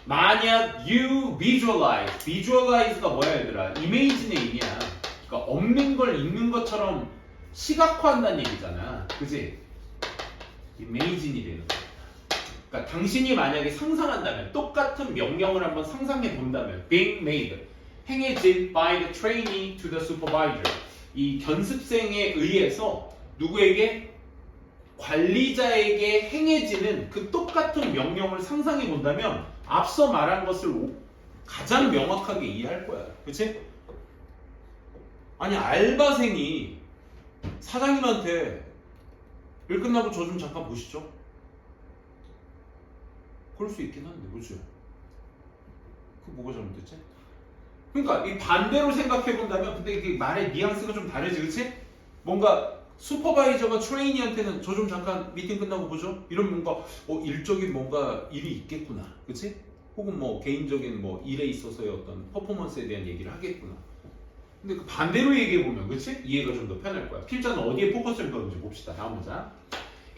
만약 you visualize가 뭐야 얘들아? image의 의미야. 그러니까 없는 걸 있는 것처럼 시각화한다는 얘기잖아. 그지? imagine이 되는 거야. 그러니까 당신이 만약에 상상한다면 똑같은 명령을 한번 상상해 본다면 being made 행해진 by the trainee to the supervisor 이 견습생에 의해서 누구에게? 관리자에게 행해지는 그 똑같은 명령을 상상해 본다면 앞서 말한 것을 가장 명확하게 이해할 거야. 그치? 아니 알바생이 사장님한테 일 끝나고 저 좀 잠깐 보시죠. 그럴 수 있긴 한데 그렇죠? 그 뭐가 잘못됐지? 그러니까 이 반대로 생각해 본다면 근데 이게 말의 뉘앙스가 좀 다르지, 그렇지? 뭔가 슈퍼바이저가 트레이니한테는 저 좀 잠깐 미팅 끝나고 보죠. 이런 뭔가 일적인 뭔가 일이 있겠구나, 그렇지? 혹은 뭐 개인적인 뭐 일에 있어서의 어떤 퍼포먼스에 대한 얘기를 하겠구나. 근데 그 반대로 얘기해 보면, 그렇지? 이해가 좀 더 편할 거야. 필자는 어디에 포커스를 뒀는지 봅시다. 다음 문장.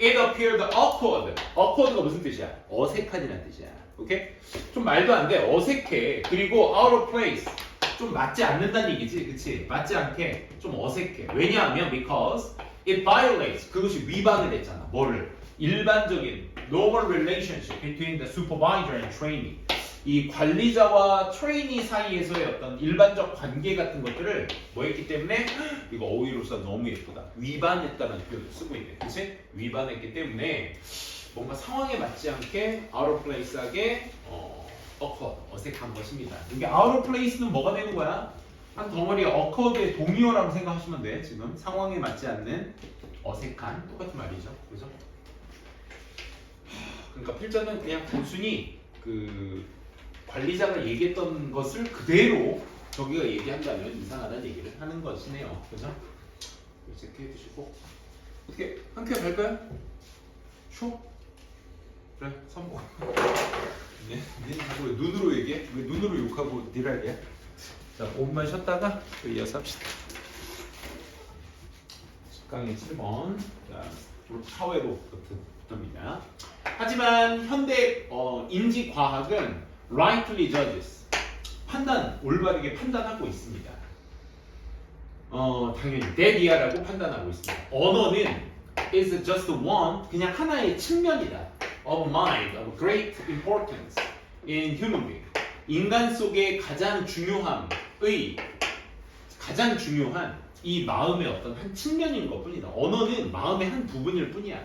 It appeared awkward. awkward가 무슨 뜻이야? 어색하다는 뜻이야. 오케이? 좀 말도 안 돼. 어색해. 그리고 out of place. 좀 맞지 않는다는 얘기지, 그치? 맞지 않게 좀 어색해. 왜냐하면 because it violates 그것이 위반을 했잖아. 뭐를? 일반적인 normal relationship between the supervisor and trainee. 이 관리자와 트레이니 사이에서의 어떤 일반적 관계 같은 것들을 뭐 했기 때문에 이거 어휘로서 너무 예쁘다. 위반했다는 표현을 쓰고 있네, 그치? 위반했기 때문에 뭔가 상황에 맞지 않게 out of place하게 awkward, 어색한 것입니다. 이게 out of place는 뭐가 되는 거야? 한 덩어리 awkward의 동의어라고 생각하시면 돼. 지금 상황에 맞지 않는 어색한 똑같은 말이죠. 그죠? 그러니까 필자는 그냥 단순히 그 관리자가 얘기했던 것을 그대로 저기가 얘기한다면 이상하다는 얘기를 하는 것이네요. 그죠? 이렇게 해주시고 어떻게 한 큐에 갈까요? 쇼? 그래 성공. 네, 자꾸 왜 눈으로 얘기해? 왜 눈으로 욕하고 니랄이야? 자 5분만 쉬었다가 또 이어서 합시다. 10강의 7번 자 사회로 붙습니다. 하지만 현대 인지과학은 rightly judges 올바르게 판단하고 있습니다. 당연히 대비아라고 판단하고 있습니다. 언어는 is just one 그냥 하나의 측면이다. of mind of great importance in human being 인간 속의 가장 중요한 이 마음의 어떤 한 측면인 것뿐이다. 언어는 마음의 한 부분일 뿐이야.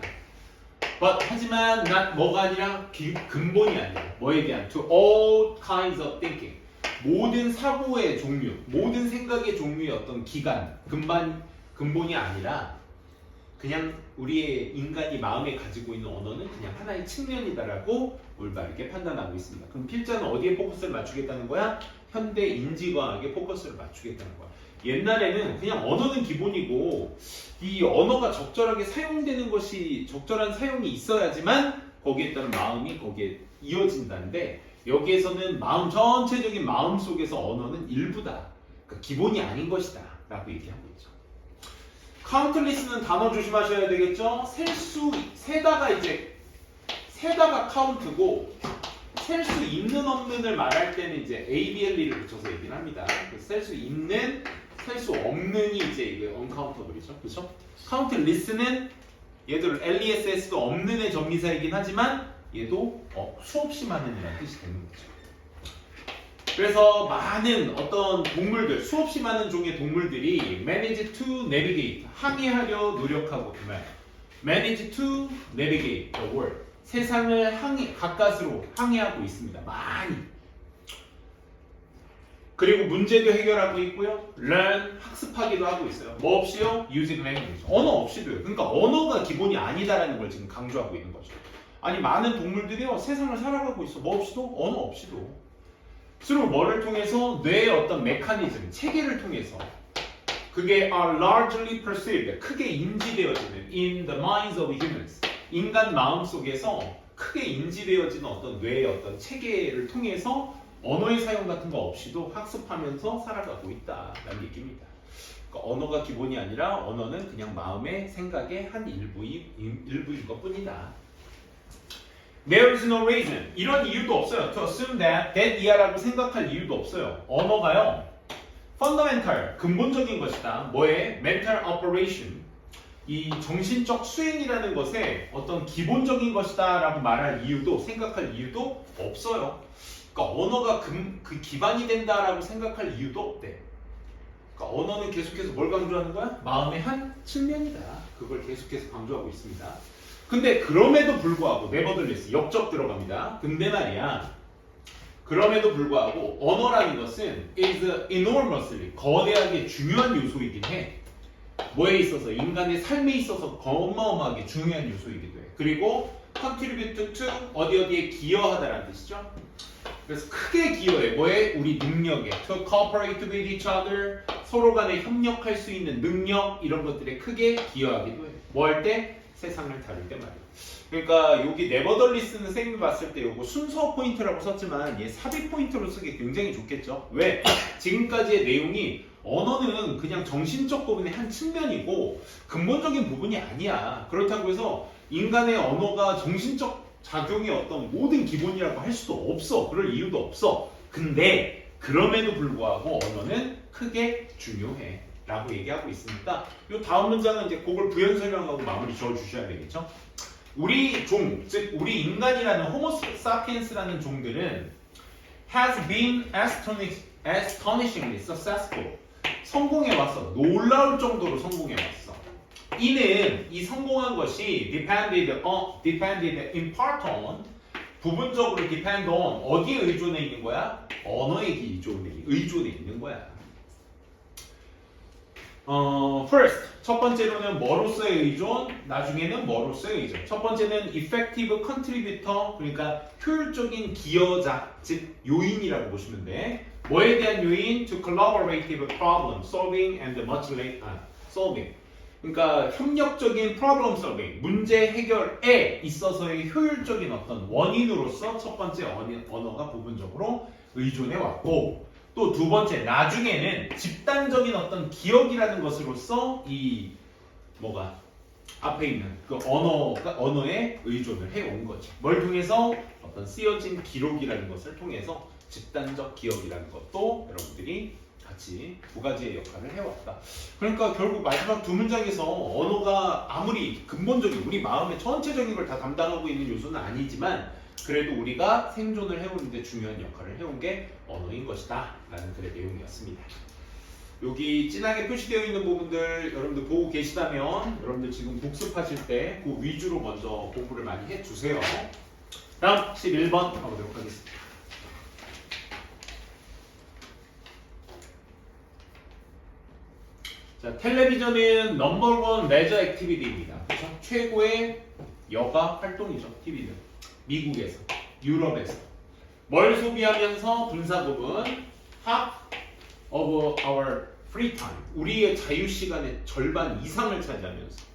하지만 뭐가 아니라 근본이 아니라 뭐에 대한 to all kinds of thinking 모든 사고의 종류, 모든 생각의 종류의 어떤 기간, 근본이 아니라 그냥 우리의 인간이 마음에 가지고 있는 언어는 그냥 하나의 측면이다라고 올바르게 판단하고 있습니다. 그럼 필자는 어디에 포커스를 맞추겠다는 거야? 현대 인지과학에 포커스를 맞추겠다는 거야. 옛날에는 그냥 언어는 기본이고 이 언어가 적절하게 사용되는 것이 적절한 사용이 있어야지만 거기에 따른 마음이 거기에 이어진다는데 여기에서는 전체적인 마음 속에서 언어는 일부다. 그러니까 기본이 아닌 것이다 라고 얘기하고 있죠. 카운틀리스는 단어 조심하셔야 되겠죠. 세다가 카운트고 셀 수 있는 없는을 말할 때는 이제 ABLE를 붙여서 얘기를 합니다. 셀 수 있는 셀 수 없는이 이제 이게 uncountable이죠. 그렇죠? 카운틀리스는 얘들 LESS도 없는의 전미사이긴 하지만 얘도 수없이 많은이라는 뜻이 되는 거죠. 그래서 많은 어떤 동물들, 수없이 많은 종의 동물들이 manage to navigate, 항해하려 노력하고 그 말. manage to navigate the world. 세상을 가까스로 항해하고 있습니다. 많이. 그리고 문제도 해결하고 있고요. learn, 학습하기도 하고 있어요. 뭐 없이요? using language. 언어 없이도요. 그러니까 언어가 기본이 아니다라는 걸 지금 강조하고 있는 거죠. 아니 많은 동물들이요. 세상을 살아가고 있어. 뭐 없이도? 언어 없이도. 주로 뭐를 통해서? 뇌의 어떤 메커니즘, 체계를 통해서 그게 are largely perceived, 크게 인지되어지는 in the minds of humans. 인간 마음 속에서 크게 인지되어지는 어떤 뇌의 어떤 체계를 통해서 언어의 사용 같은 거 없이도 학습하면서 살아가고 있다라는 얘기입니다. 그러니까 언어가 기본이 아니라 언어는 그냥 마음의 생각의 한 일부인 것뿐이다. There is no reason. 이런 이유도 없어요. To assume that 이하라고 생각할 이유도 없어요. 언어가요. fundamental, 근본적인 것이다. 뭐에? mental operation. 이 정신적 수행이라는 것에 어떤 기본적인 것이다 라고 말할 이유도 생각할 이유도 없어요. 그러니까 언어가 그 기반이 된다라고 생각할 이유도 없대. 그러니까 언어는 계속해서 뭘 강조하는 거야? 마음의 한 측면이다. 그걸 계속해서 강조하고 있습니다. 근데 그럼에도 불구하고 nevertheless 역적 들어갑니다. 근데 말이야. 그럼에도 불구하고 언어라는 것은 is enormously 거대하게 중요한 요소이긴 해. 뭐에 있어서? 인간의 삶에 있어서 어마어마하게 중요한 요소이기도 해. 그리고 contribute to 어디에 기여하다라는 뜻이죠. 그래서 크게 기여해. 뭐에? 우리 능력에. to cooperate with each other 서로 간에 협력할 수 있는 능력 이런 것들에 크게 기여하기도 해. 뭐 할 때? 세상을 다룰 때 말이야. 그러니까 여기 네버덜리스는 쌤이 봤을 때 이거 순서 포인트라고 썼지만 얘 삽입 포인트로 쓰기 굉장히 좋겠죠. 왜? 지금까지의 내용이 언어는 그냥 정신적 부분의 한 측면이고 근본적인 부분이 아니야. 그렇다고 해서 인간의 언어가 정신적 작용의 어떤 모든 기본이라고 할 수도 없어. 그럴 이유도 없어. 근데 그럼에도 불구하고 언어는 크게 중요해 라고 얘기하고 있으니까 이 다음 문장은 이제 그걸 부연 설명하고 마무리 지어 주셔야 되겠죠. 우리 종, 즉 우리 인간이라는 호모 사피엔스라는 종들은 has been astonishingly successful. 성공해 왔어. 놀라울 정도로 성공해 왔어. 이는 이 성공한 것이 depended in part on 부분적으로 depend on 어디에 의존해 있는 거야? 언어에 의존해 있는 거야. First, 첫 번째로는 뭐로서의 의존, 나중에는 뭐로서의 의존. 첫 번째는 effective contributor, 그러니까 효율적인 기여자, 즉 요인이라고 보시면 돼. 뭐에 대한 요인? To collaborative problem solving and much solving. 그러니까 협력적인 problem solving, 문제 해결에 있어서의 효율적인 어떤 원인으로서 첫 번째 언어가 부분적으로 의존해 왔고, 또 두 번째, 나중에는 집단적인 어떤 기억이라는 것으로서 이 뭐가 앞에 있는 그 언어에 의존을 해온 거죠. 뭘 통해서? 어떤 쓰여진 기록이라는 것을 통해서 집단적 기억이라는 것도 여러분들이 같이 두 가지의 역할을 해왔다. 그러니까 결국 마지막 두 문장에서 언어가 아무리 근본적인 우리 마음의 전체적인 걸 다 담당하고 있는 요소는 아니지만 그래도 우리가 생존을 해오는데 중요한 역할을 해온 게 언어인 것이다 라는 글의 내용이었습니다. 여기 진하게 표시되어 있는 부분들 여러분들 보고 계시다면 여러분들 지금 복습하실 때 그 위주로 먼저 공부를 많이 해주세요. 다음 11번 가보도록 하겠습니다. 자, 텔레비전은 넘버원 메저 액티비티입니다. 그렇죠? 최고의 여가 활동이죠. TV는 미국에서, 유럽에서 뭘 소비하면서 분사 부분 half of our free time 우리의 자유 시간의 절반 이상을 차지하면서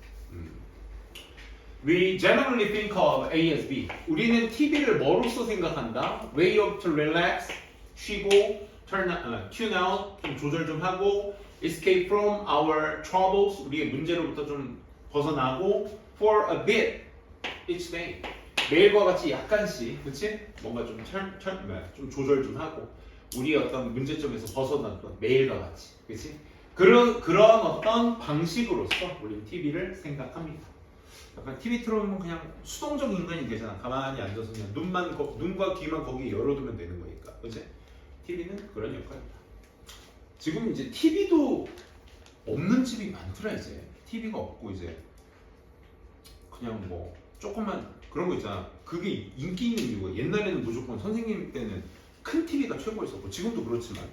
We generally think of A as B. 우리는 TV를 뭐로서 생각한다? Way of to relax, 쉬고, tune out, 좀 조절 좀 하고, escape from our troubles, 우리의 문제로부터 좀 벗어나고, for a bit each day. 매일과 같이 약간씩, 그치? 뭔가 좀 좀 조절 좀 하고, 우리의 어떤 문제점에서 벗어났던 매일과 같이, 그치? 그런 어떤 방식으로서 우리는 TV를 생각합니다. 약간 TV 틀어놓으면 그냥 수동적 인간이 되잖아. 가만히 앉아서 그냥 눈과 귀만 거기에 열어두면 되는 거니까. 그치? TV는 그런 역할이다. 지금 이제 TV도 없는 집이 많더라 이제. TV가 없고 이제 그냥 뭐 조금만 그런 거 있잖아. 그게 인기 있는 이유가 옛날에는 무조건 선생님 때는 큰 TV가 최고였었고 지금도 그렇지만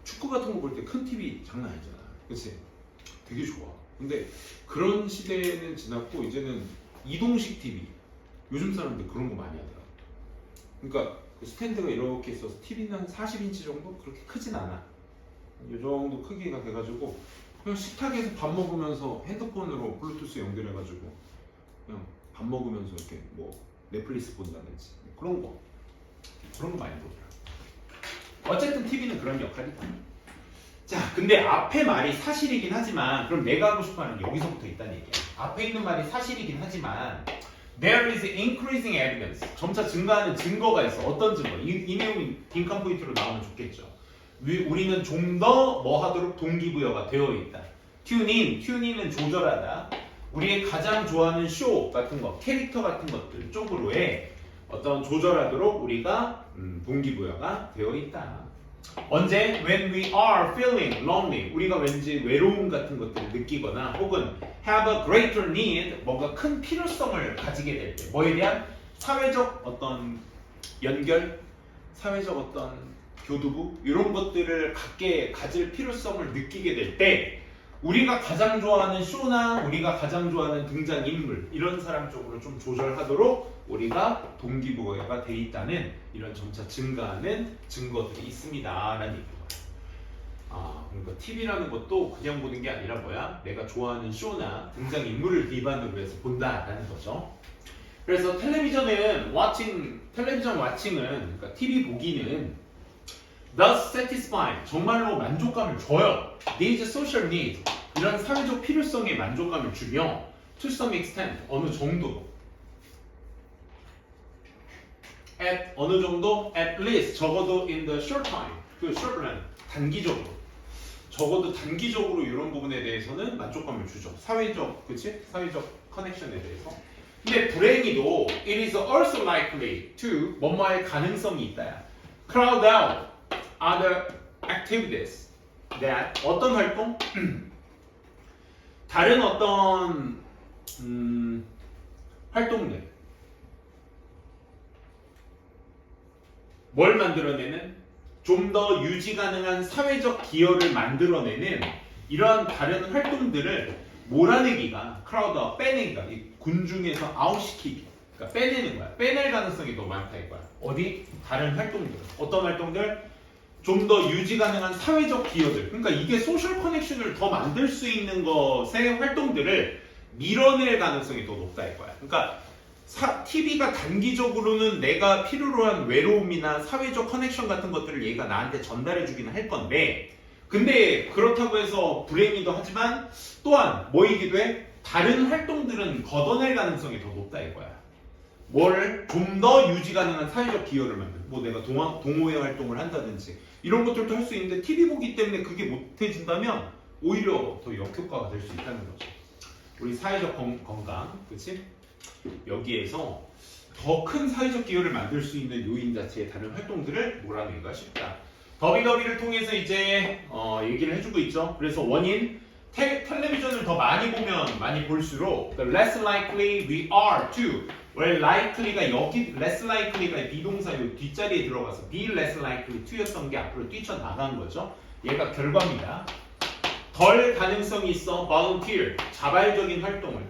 축구 같은 거 볼 때 큰 TV 장난 아니잖아. 그치? 되게 좋아. 근데 그런 시대는 지났고 이제는 이동식 TV. 요즘 사람들 그런 거 많이 하더라. 그러니까 그 스탠드가 이렇게 있어서 TV는 한 40인치 정도? 그렇게 크진 않아. 이 정도 크기가 돼가지고 그냥 식탁에서 밥 먹으면서 핸드폰으로 블루투스 연결해가지고 그냥 밥 먹으면서 이렇게 뭐 넷플릭스 본다든지 그런 거 많이 보더라. 어쨌든 TV는 그런 역할이다. 자, 근데 앞에 말이 사실이긴 하지만 그럼 내가 하고 싶어 하는 여기서부터 있다는 얘기야. 앞에 있는 말이 사실이긴 하지만 There is increasing evidence. 점차 증가하는 증거가 있어. 어떤 증거? 이 내용이 빈칸 포인트로 나오면 좋겠죠. 우리는 좀 더 뭐 하도록 동기부여가 되어 있다. tune인은 조절하다. 우리의 가장 좋아하는 쇼 같은 거, 캐릭터 같은 것들 쪽으로의 어떤 조절하도록 우리가 동기부여가 되어 있다. 언제? When we are feeling lonely. 우리가 왠지 외로움 같은 것들을 느끼거나 혹은 have a greater need. 뭔가 큰 필요성을 가지게 될 때. 뭐에 대한? 사회적 어떤 연결, 사회적 어떤 교두부 이런 것들을 가질 필요성을 느끼게 될 때 우리가 가장 좋아하는 쇼나 우리가 가장 좋아하는 등장인물 이런 사람 쪽으로 좀 조절하도록 우리가 동기부여가 돼 있다는 이런 점차 증가하는 증거들이 있습니다 라는 얘기예요. 그러니까 TV라는 것도 그냥 보는 게 아니라 뭐야? 내가 좋아하는 쇼나 등장인물을 기반으로 해서 본다라는 거죠. 그래서 텔레비전 왓칭은 그러니까 TV 보기는 thus satisfy 정말로 만족감을 줘요. These social needs 이런 사회적 필요성에 만족감을 주며 to some extent 어느 정도 at 어느 정도 at least 적어도 in the short time 그 short run 단기적으로 적어도 단기적으로 이런 부분에 대해서는 만족감을 주죠. 사회적 커넥션에 대해서. 근데 불행히도 it is also likely to 뭐뭐할 가능성이 있다. crowd out other activities that 어떤 활동? 다른 어떤 활동들 뭘 만들어내는? 좀 더 유지 가능한 사회적 기여를 만들어내는 이러한 다른 활동들을 몰아내기가 크라우드와 빼내기가 이 군중에서 아웃시키기 그러니까 빼내는 거야. 빼낼 가능성이 더 많다 이거야. 어디? 다른 활동들. 어떤 활동들? 좀 더 유지 가능한 사회적 기여들. 그러니까 이게 소셜 커넥션을 더 만들 수 있는 것의 활동들을 밀어낼 가능성이 더 높다 이거야. 그러니까 TV가 단기적으로는 내가 필요로 한 외로움이나 사회적 커넥션 같은 것들을 얘가 나한테 전달해 주기는 할 건데 근데 그렇다고 해서 불행이기도 하지만 또한 뭐이기도 해? 다른 활동들은 걷어낼 가능성이 더 높다 이거야. 뭘 좀 더 유지 가능한 사회적 기여를 만들 뭐 내가 동호회 활동을 한다든지 이런 것들도 할 수 있는데 TV 보기 때문에 그게 못해진다면 오히려 더 역효과가 될 수 있다는 거죠. 우리 사회적 건강 그치? 여기에서 더 큰 사회적 기여를 만들 수 있는 요인 자체의 다른 활동들을 몰아내기가 쉽다. 더비더비를 통해서 이제 얘기를 해주고 있죠. 그래서 원인 텔레비전을 더 많이 보면 많이 볼수록 the less likely we are to where likely가 여기 less likely가 비동사 요 뒷자리에 들어가서 be less likely to였던 게 앞으로 뛰쳐나간 거죠. 얘가 결과입니다. 덜 가능성이 있어 volunteer 자발적인 활동을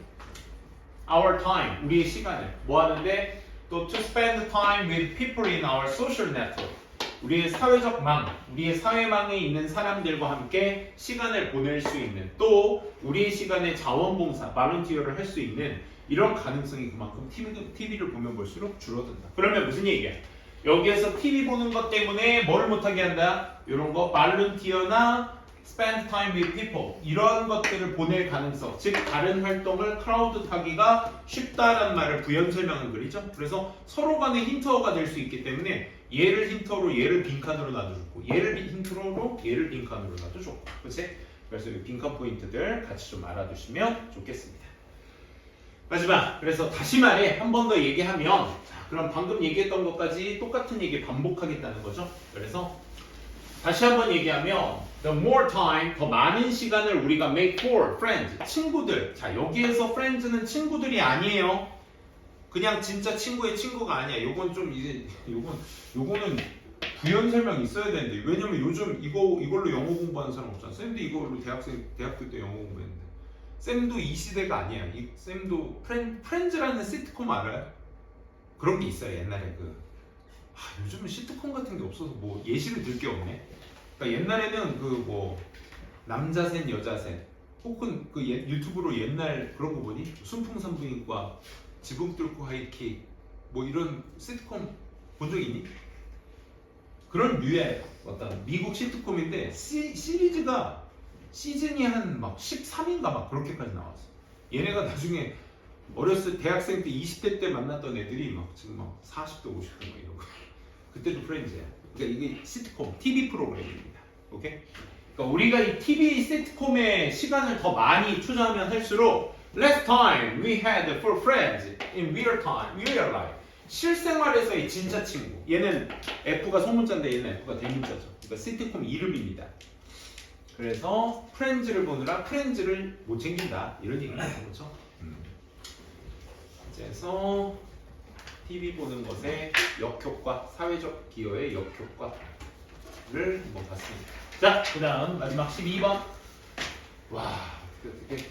our time 우리의 시간을 뭐 하는데 또 to spend time with people in our social network 우리의 사회적 망, 우리의 사회망에 있는 사람들과 함께 시간을 보낼 수 있는 또 우리의 시간에 자원봉사, 발런티어를 할 수 있는 이런 가능성이 그만큼 TV를 보면 볼수록 줄어든다. 그러면 무슨 얘기야? 여기에서 TV 보는 것 때문에 뭘 못하게 한다? 이런 거 발런티어나 spend time with people 이런 것들을 보낼 가능성 즉 다른 활동을 크라우드 타기가 쉽다라는 말을 부연 설명한 글이죠. 그래서 서로 간의 힌트어가 될 수 있기 때문에 얘를 힌트로 얘를 빈칸으로 놔두고 얘를 힌트로 얘를 빈칸으로 놔두고 그렇지? 그래서 이 빈칸 포인트들 같이 좀 알아두시면 좋겠습니다. 마지막 그래서 다시 말해 한 번 더 얘기하면 자, 그럼 방금 얘기했던 것까지 똑같은 얘기 반복하겠다는 거죠. 그래서 다시 한번 얘기하면 the more time 더 많은 시간을 우리가 make for friends 친구들 자 여기에서 friends는 친구들이 아니에요. 그냥 진짜 친구의 친구가 아니야. 요건 좀 이제 요거는 부연 설명이 있어야 되는데 왜냐면 요즘 이걸로 영어 공부하는 사람 없잖아. 쌤도 이걸로 대학교 때 영어 공부했는데 쌤도 이 시대가 아니야. 쌤도 프렌즈라는 시트콤 알아요? 그런 게 있어요. 옛날에 요즘은 시트콤 같은 게 없어서 뭐 예시를 들 게 없네. 그러니까 옛날에는 뭐 남자 셋 여자 셋 혹은 유튜브로 옛날 그런 거 보니 순풍산부인과 지붕 뚫고 하이킥 뭐 이런 시트콤 본 적 있니? 그런 류의 어떤 미국 시트콤인데 시리즈가 시즌이 한 막 13인가 막 그렇게까지 나왔어. 얘네가 나중에 어렸을 대학생 때 20대 때 만났던 애들이 막 지금 막 40대 50대 막 이런 거. 그때도 프렌즈야. 그러니까 이게 시트콤 TV 프로그램입니다. 오케이? 그러니까 우리가 이 TV 시트콤에 시간을 더 많이 투자하면 할수록 less time we had for friends in real time, real life. 실생활에서의 진짜 친구. 얘는 F가 소문자인데 얘는 F가 대문자죠. 그러니까 시트콤 이름입니다. 그래서 프렌즈를 보느라 프렌즈를 못 챙긴다. 이런 얘기가 있는 거죠. 그래서 TV 보는 것의 역효과, 사회적 기여의 역효과를 한번 봤습니다. 자, 그 다음 마지막 12번. 와, 어떻게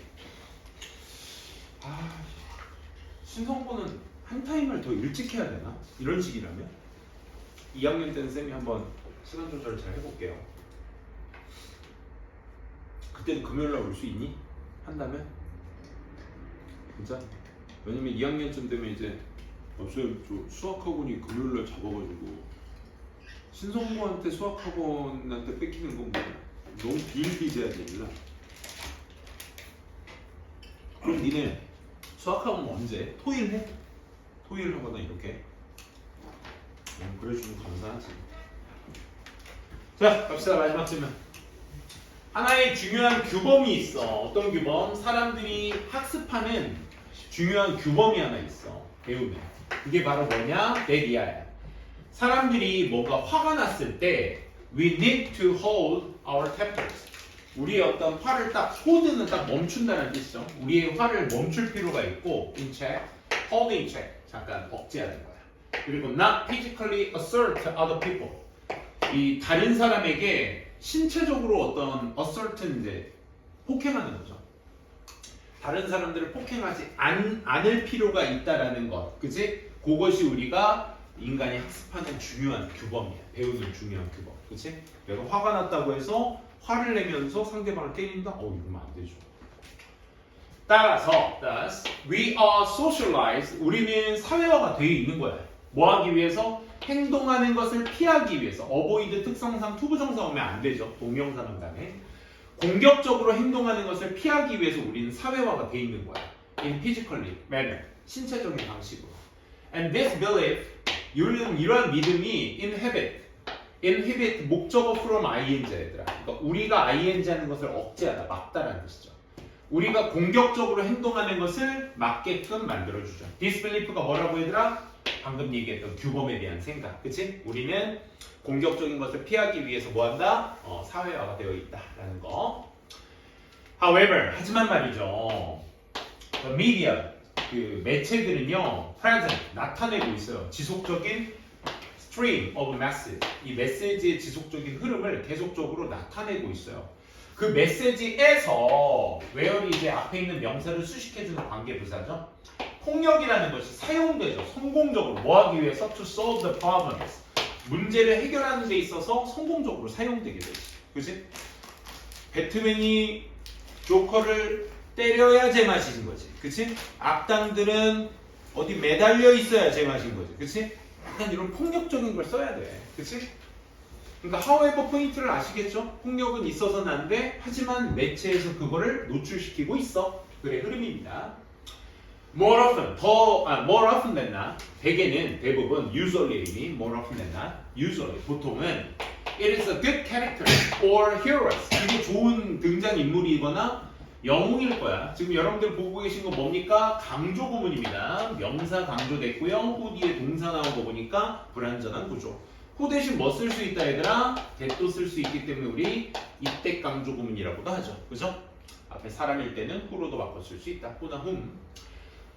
신성고는 한 타임을 더 일찍 해야 되나? 이런 식이라면 2학년 때는 쌤이 한번 시간 조절을 잘 해볼게요. 그때는 금요일날 올 수 있니? 한다면? 진짜? 왜냐면 2학년쯤 되면 이제 쌤, 저 수학학원이 금요일날 잡아가지고 신성고한테 수학학원한테 뺏기는 건 뭐 너무 비일비재해야 되니라. 그럼 니네 수학학원 언제? 토일 해? 토일 하거나 이렇게. 그래주면 감사하지. 자, 갑시다. 마지막 질문. 하나의 중요한 규범이 있어. 어떤 규범? 사람들이 학습하는 중요한 규범이 하나 있어. 배우면. 그게 바로 뭐냐? 데디아야. 사람들이 뭔가 화가 났을 때 we need to hold our tempers. 우리의 어떤 화를 딱 hold는 딱 멈춘다는 뜻이죠. 우리의 화를 멈출 필요가 있고 in check, hold in check. 잠깐 억제하는 거야. 그리고 not physically assert other people. 이 다른 사람에게 신체적으로 어떤 assert는 이제 폭행하는 거죠. 다른 사람들을 폭행하지 않을 필요가 있다라는 것, 그치? 그것이 우리가 인간이 학습하는 중요한 규범이야. 배우는 중요한 규범, 그치? 내가 화가 났다고 해서 화를 내면서 상대방을 때린다? 이러면 안 되죠. 따라서 we are socialized. 우리는 사회화가 되어 있는 거야. 뭐 하기 위해서? 행동하는 것을 피하기 위해서. avoid 특성상 투부정사 오면 안 되죠. 동명사만 가네. 공격적으로 행동하는 것을 피하기 위해서 우리는 사회화가 돼 있는 거야. In physically manner. 신체적인 방식으로. And this belief, 이러한 믿음이 inhibit 목적어 from ing 얘들아. 그러니까 우리가 ing 하는 것을 억제하다, 막다라는 것이죠. 우리가 공격적으로 행동하는 것을 막게끔 만들어주죠. disbelief가 뭐라고 얘들아? 방금 얘기했던 규범에 대한 생각, 그치? 우리는 공격적인 것을 피하기 위해서 뭐한다? 사회화가 되어 있다라는 거. However, 하지만 말이죠. The media, 그 매체들은요, present, 나타내고 있어요. 지속적인 stream of message, 이 메시지의 지속적인 흐름을 계속적으로 나타내고 있어요. 그 메시지에서 where이 이제 앞에 있는 명사를 수식해주는 관계부사죠. 폭력이라는 것이 사용되죠. 성공적으로 뭐 하기 위해서? To solve the problems. 문제를 해결하는 데 있어서 성공적으로 사용되게 되지. 그치? 배트맨이 조커를 때려야 제맛인 거지. 그치? 악당들은 어디 매달려 있어야 제맛인 거지. 그치? 약간 이런 폭력적인 걸 써야 돼. 그치? 그러니까 however 포인트를 아시겠죠? 폭력은 있어서는 안 돼. 하지만 매체에서 그거를 노출시키고 있어. 그래 흐름입니다. More often than not, 대개는, 대부분, usually이 more often than not, usually, 보통은 it is a good character or heroes. 이게 좋은 등장인물이거나 영웅일 거야. 지금 여러분들 보고 계신 거 뭡니까? 강조 구문입니다. 명사 강조됐고요. 후 뒤에 동사 나온 거 보니까 불완전한 구조. 후 대신 뭐 쓸 수 있다 얘들아? that도 쓸 수 있기 때문에 우리 이때 강조 구문이라고도 하죠. 그죠? 앞에 사람일 때는 who로도 바꿔 쓸 수 있다. who나 whom.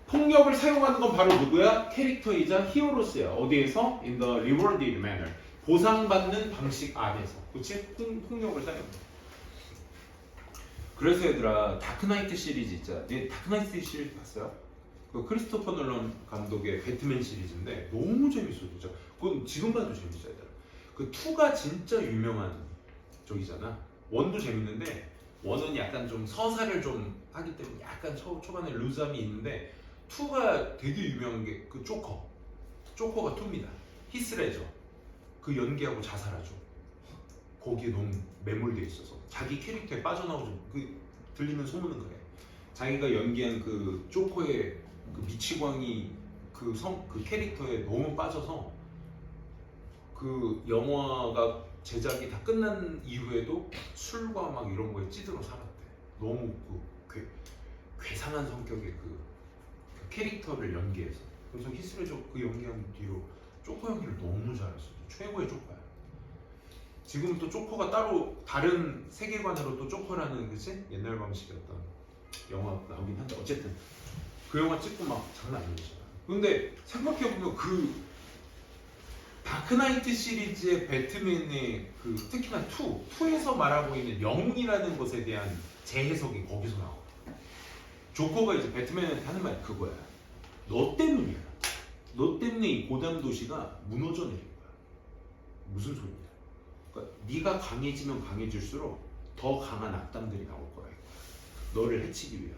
폭력을 사용하는 건 바로 누구야? 캐릭터이자 히어로스야. 어디에서? In the rewarded manner. 보상받는 방식 안에서. 그치? 폭력을 사용해. 그래서 얘들아, 다크나이트 시리즈 있잖아. 얘 다크나이트 시리즈 봤어요? 그 크리스토퍼 놀런 감독의 배트맨 시리즈인데 너무 재밌어 진짜. 그건 지금 봐도 재밌어 얘들아. 그 2가 진짜 유명한 적이잖아. 1도 재밌는데 1은 약간 좀 서사를 좀 하기 때문에 약간 초반에 루즈함이 있는데 2가 되게 유명한 게 그 조커가 2입니다. 히스레저 그 연기하고 자살하죠. 거기에 너무 매몰돼 있어서 자기 캐릭터에 빠져나오죠. 그 들리는 소문은 그래. 자기가 연기한 그 조커의 그 미치광이 그 캐릭터에 너무 빠져서 그 영화가 제작이 다 끝난 이후에도 술과 막 이런 거에 찌들어 살았대. 너무 그 괴상한 성격의 그 캐릭터를 연기해서. 그래서 히스레저 그 연기한 뒤로 조커 연기를 너무 잘했어. 최고의 조커야. 지금 또 조커가 따로 다른 세계관으로 또 조커라는 그치? 옛날 방식이었던 영화 나오긴 한데 어쨌든 그 영화 찍고 막 장난 아니었잖아. 근데 생각해보면 그 다크나이트 시리즈의 배트맨의 그 특히나 2에서 말하고 있는 영웅이라는 것에 대한 재해석이 거기서 나와. 조커가 이제 배트맨한테 하는 말이 그거야. 너 때문이야. 너 때문에 이 고담 도시가 무너져 내린 거야. 무슨 소리야? 그러니까 네가 강해지면 강해질수록 더 강한 악당들이 나올 거야. 너를 해치기 위해.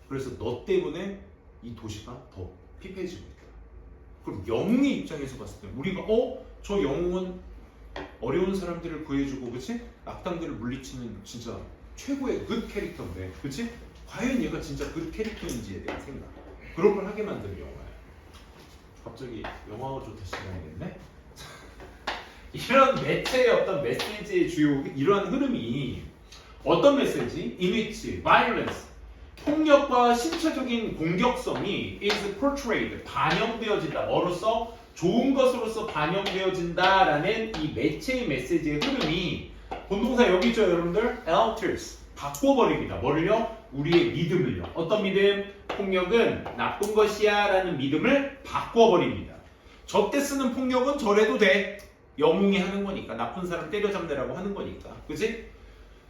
그래서 너 때문에 이 도시가 더 피폐해지고 있다. 그럼 영웅의 입장에서 봤을 때 우리가 저 영웅은 어려운 사람들을 구해주고 그치? 악당들을 물리치는 진짜 최고의 굿 캐릭터인데 그치? 과연 얘가 진짜 굿 캐릭터인지에 대한 생각 그런 걸 하게 만드는 영화야. 갑자기 영화가 좋다 시간이 됐네? 이런 매체의 어떤 메시지의 주요 이러한 흐름이 어떤 메시지? In which violence 폭력과 신체적인 공격성이 is portrayed 반영되어진다. 뭐로써? 좋은 것으로서 반영되어진다라는 이 매체의 메시지의 흐름이 본동사 여기 있죠 여러분들? alters 바꿔버립니다. 뭐를요? 우리의 믿음을요. 어떤 믿음? 폭력은 나쁜 것이야 라는 믿음을 바꿔버립니다. 저때 쓰는 폭력은 저래도 돼. 영웅이 하는 거니까. 나쁜 사람 때려잡느라고 하는 거니까. 그치?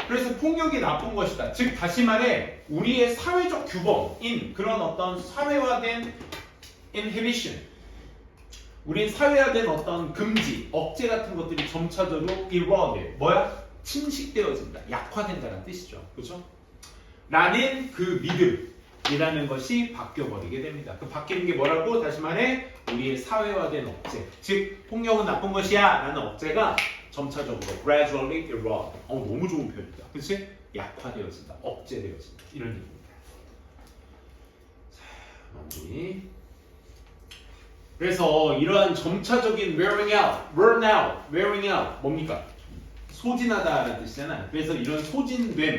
그래서 폭력이 나쁜 것이다. 즉 다시 말해 우리의 사회적 규범인 그런 어떤 사회화된 inhibition, 우린 사회화된 어떤 금지, 억제 같은 것들이 점차적으로 erode, 뭐야? 침식되어진다, 약화된다는 뜻이죠. 그렇죠? 라는 그 믿음이라는 것이 바뀌어버리게 됩니다. 그 바뀌는 게 뭐라고? 다시 말해 우리의 사회화된 억제, 즉 폭력은 나쁜 것이야 라는 억제가 점차적으로 gradually erode, 너무 좋은 표현이다. 그치? 약화되어진다, 억제되어진다, 이런 얘기입니다. 자, 마무리. 그래서 이러한 점차적인 wearing out 뭡니까? 소진하다라는 뜻이잖아. 그래서 이런 소진됨,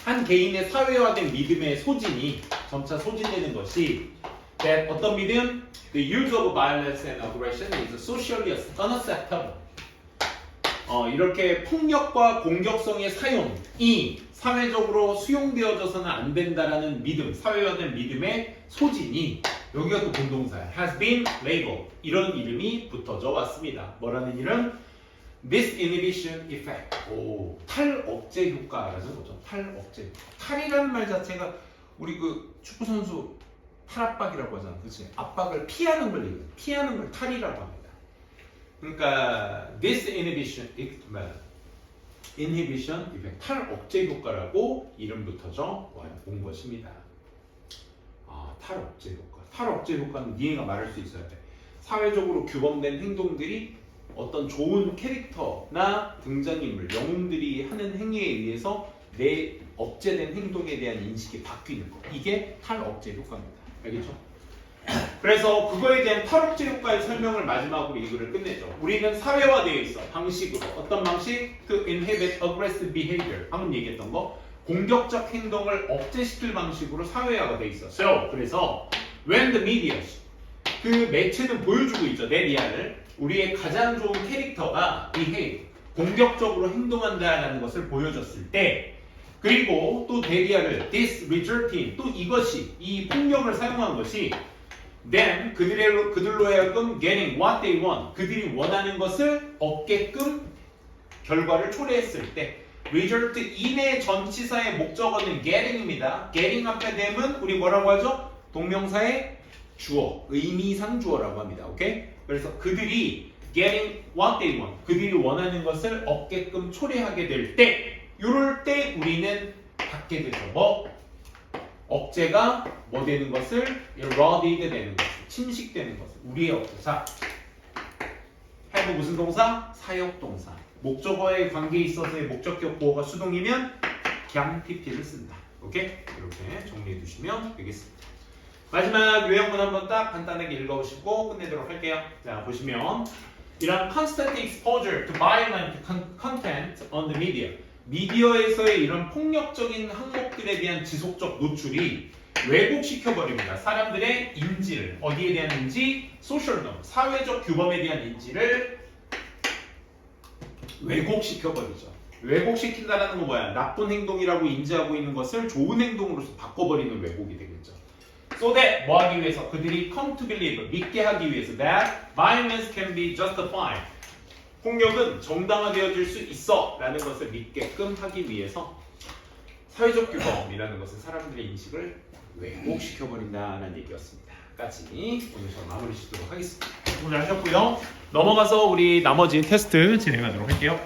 한 개인의 사회화된 믿음의 소진이 점차 소진되는 것이 that 어떤 믿음? The use of violence and aggression is socially unacceptable. 이렇게 폭력과 공격성의 사용이 사회적으로 수용되어져서는 안 된다라는 믿음, 사회화된 믿음의 소진이, 여기가 또 공동사야. has been labeled. 이런 이름이 붙어져 왔습니다. 뭐라는 이름? disinhibition effect. 탈 억제 효과라는 거죠. 탈 억제. 탈이라는 말 자체가 우리 그 축구 선수 탈압박이라고 하잖아. 그렇지? 압박을 피하는 걸 얘기해. 피하는 걸 탈이라고 합니다. 그러니까 disinhibition inhibition effect, 탈 억제 효과라고 이름 붙어져 온 것입니다. 탈 억제 효과. 탈 억제 효과는 니네가 말할 수 있어야 돼. 사회적으로 규범된 행동들이 어떤 좋은 캐릭터나 등장인물, 영웅들이 하는 행위에 의해서 내 억제된 행동에 대한 인식이 바뀌는 거. 이게 탈 억제 효과입니다. 알겠죠? 그래서 그거에 대한 탈 억제 효과의 설명을 마지막으로 이거를 끝내죠. 우리는 사회화되어 있어. 방식으로. 어떤 방식? To inhibit aggressive behavior. 방금 얘기했던 거. 공격적 행동을 억제시킬 방식으로 사회화가 되어 있어. 그래서 when the media, 그 매체는 보여주고 있죠. 메디아를. 우리의 가장 좋은 캐릭터가 behave, 공격적으로 행동한다라는 것을 보여줬을 때, 그리고 또 메디아를 this resulting, 또 이것이, 이 폭력을 사용한 것이 then 그들로 하여금 getting what they want, 그들이 원하는 것을 얻게끔 결과를 초래했을 때, result in의 전치사의 목적어는 getting입니다. getting 앞에 되면 우리 뭐라고 하죠? 동명사의 주어, 의미상 주어라고 합니다. 오케이? 그래서 그들이 getting what they want, 그들이 원하는 것을 얻게끔 초래하게 될 때, 이럴 때 우리는 받게 되죠. 뭐? 억제가 뭐 되는 것을 eroded 되는 것을, 침식되는 것을, 우리의 억제. 자, have 무슨 동사? 사역동사. 목적어의 관계에 있어서의 목적격 보어가 수동이면 그냥 pp를 쓴다. 오케이? 이렇게 정리해 두시면 되겠습니다. 마지막 요약문 한번 딱 간단하게 읽어보시고 끝내도록 할게요. 자, 보시면 이런 constant exposure to violent content on the media, 미디어에서의 이런 폭력적인 항목들에 대한 지속적 노출이 왜곡시켜버립니다. 사람들의 인지를, 어디에 대한 인지? social norm, 사회적 규범에 대한 인지를 왜곡시켜버리죠. 왜곡시킨다는 건 뭐야? 나쁜 행동이라고 인지하고 있는 것을 좋은 행동으로서 바꿔버리는 왜곡이 되겠죠. So that 뭐 하기 위해서? 그들이 come to believe, 믿게 하기 위해서 that violence can be justified, 폭력은 정당화되어질 수 있어 라는 것을 믿게끔 하기 위해서 사회적 규범이라는 것은 사람들의 인식을 왜곡시켜버린다는 얘기였습니다. 까지 오늘 저 마무리 짓도록 하겠습니다. 오늘 하셨고요. 넘어가서 우리 나머지 테스트 진행하도록 할게요.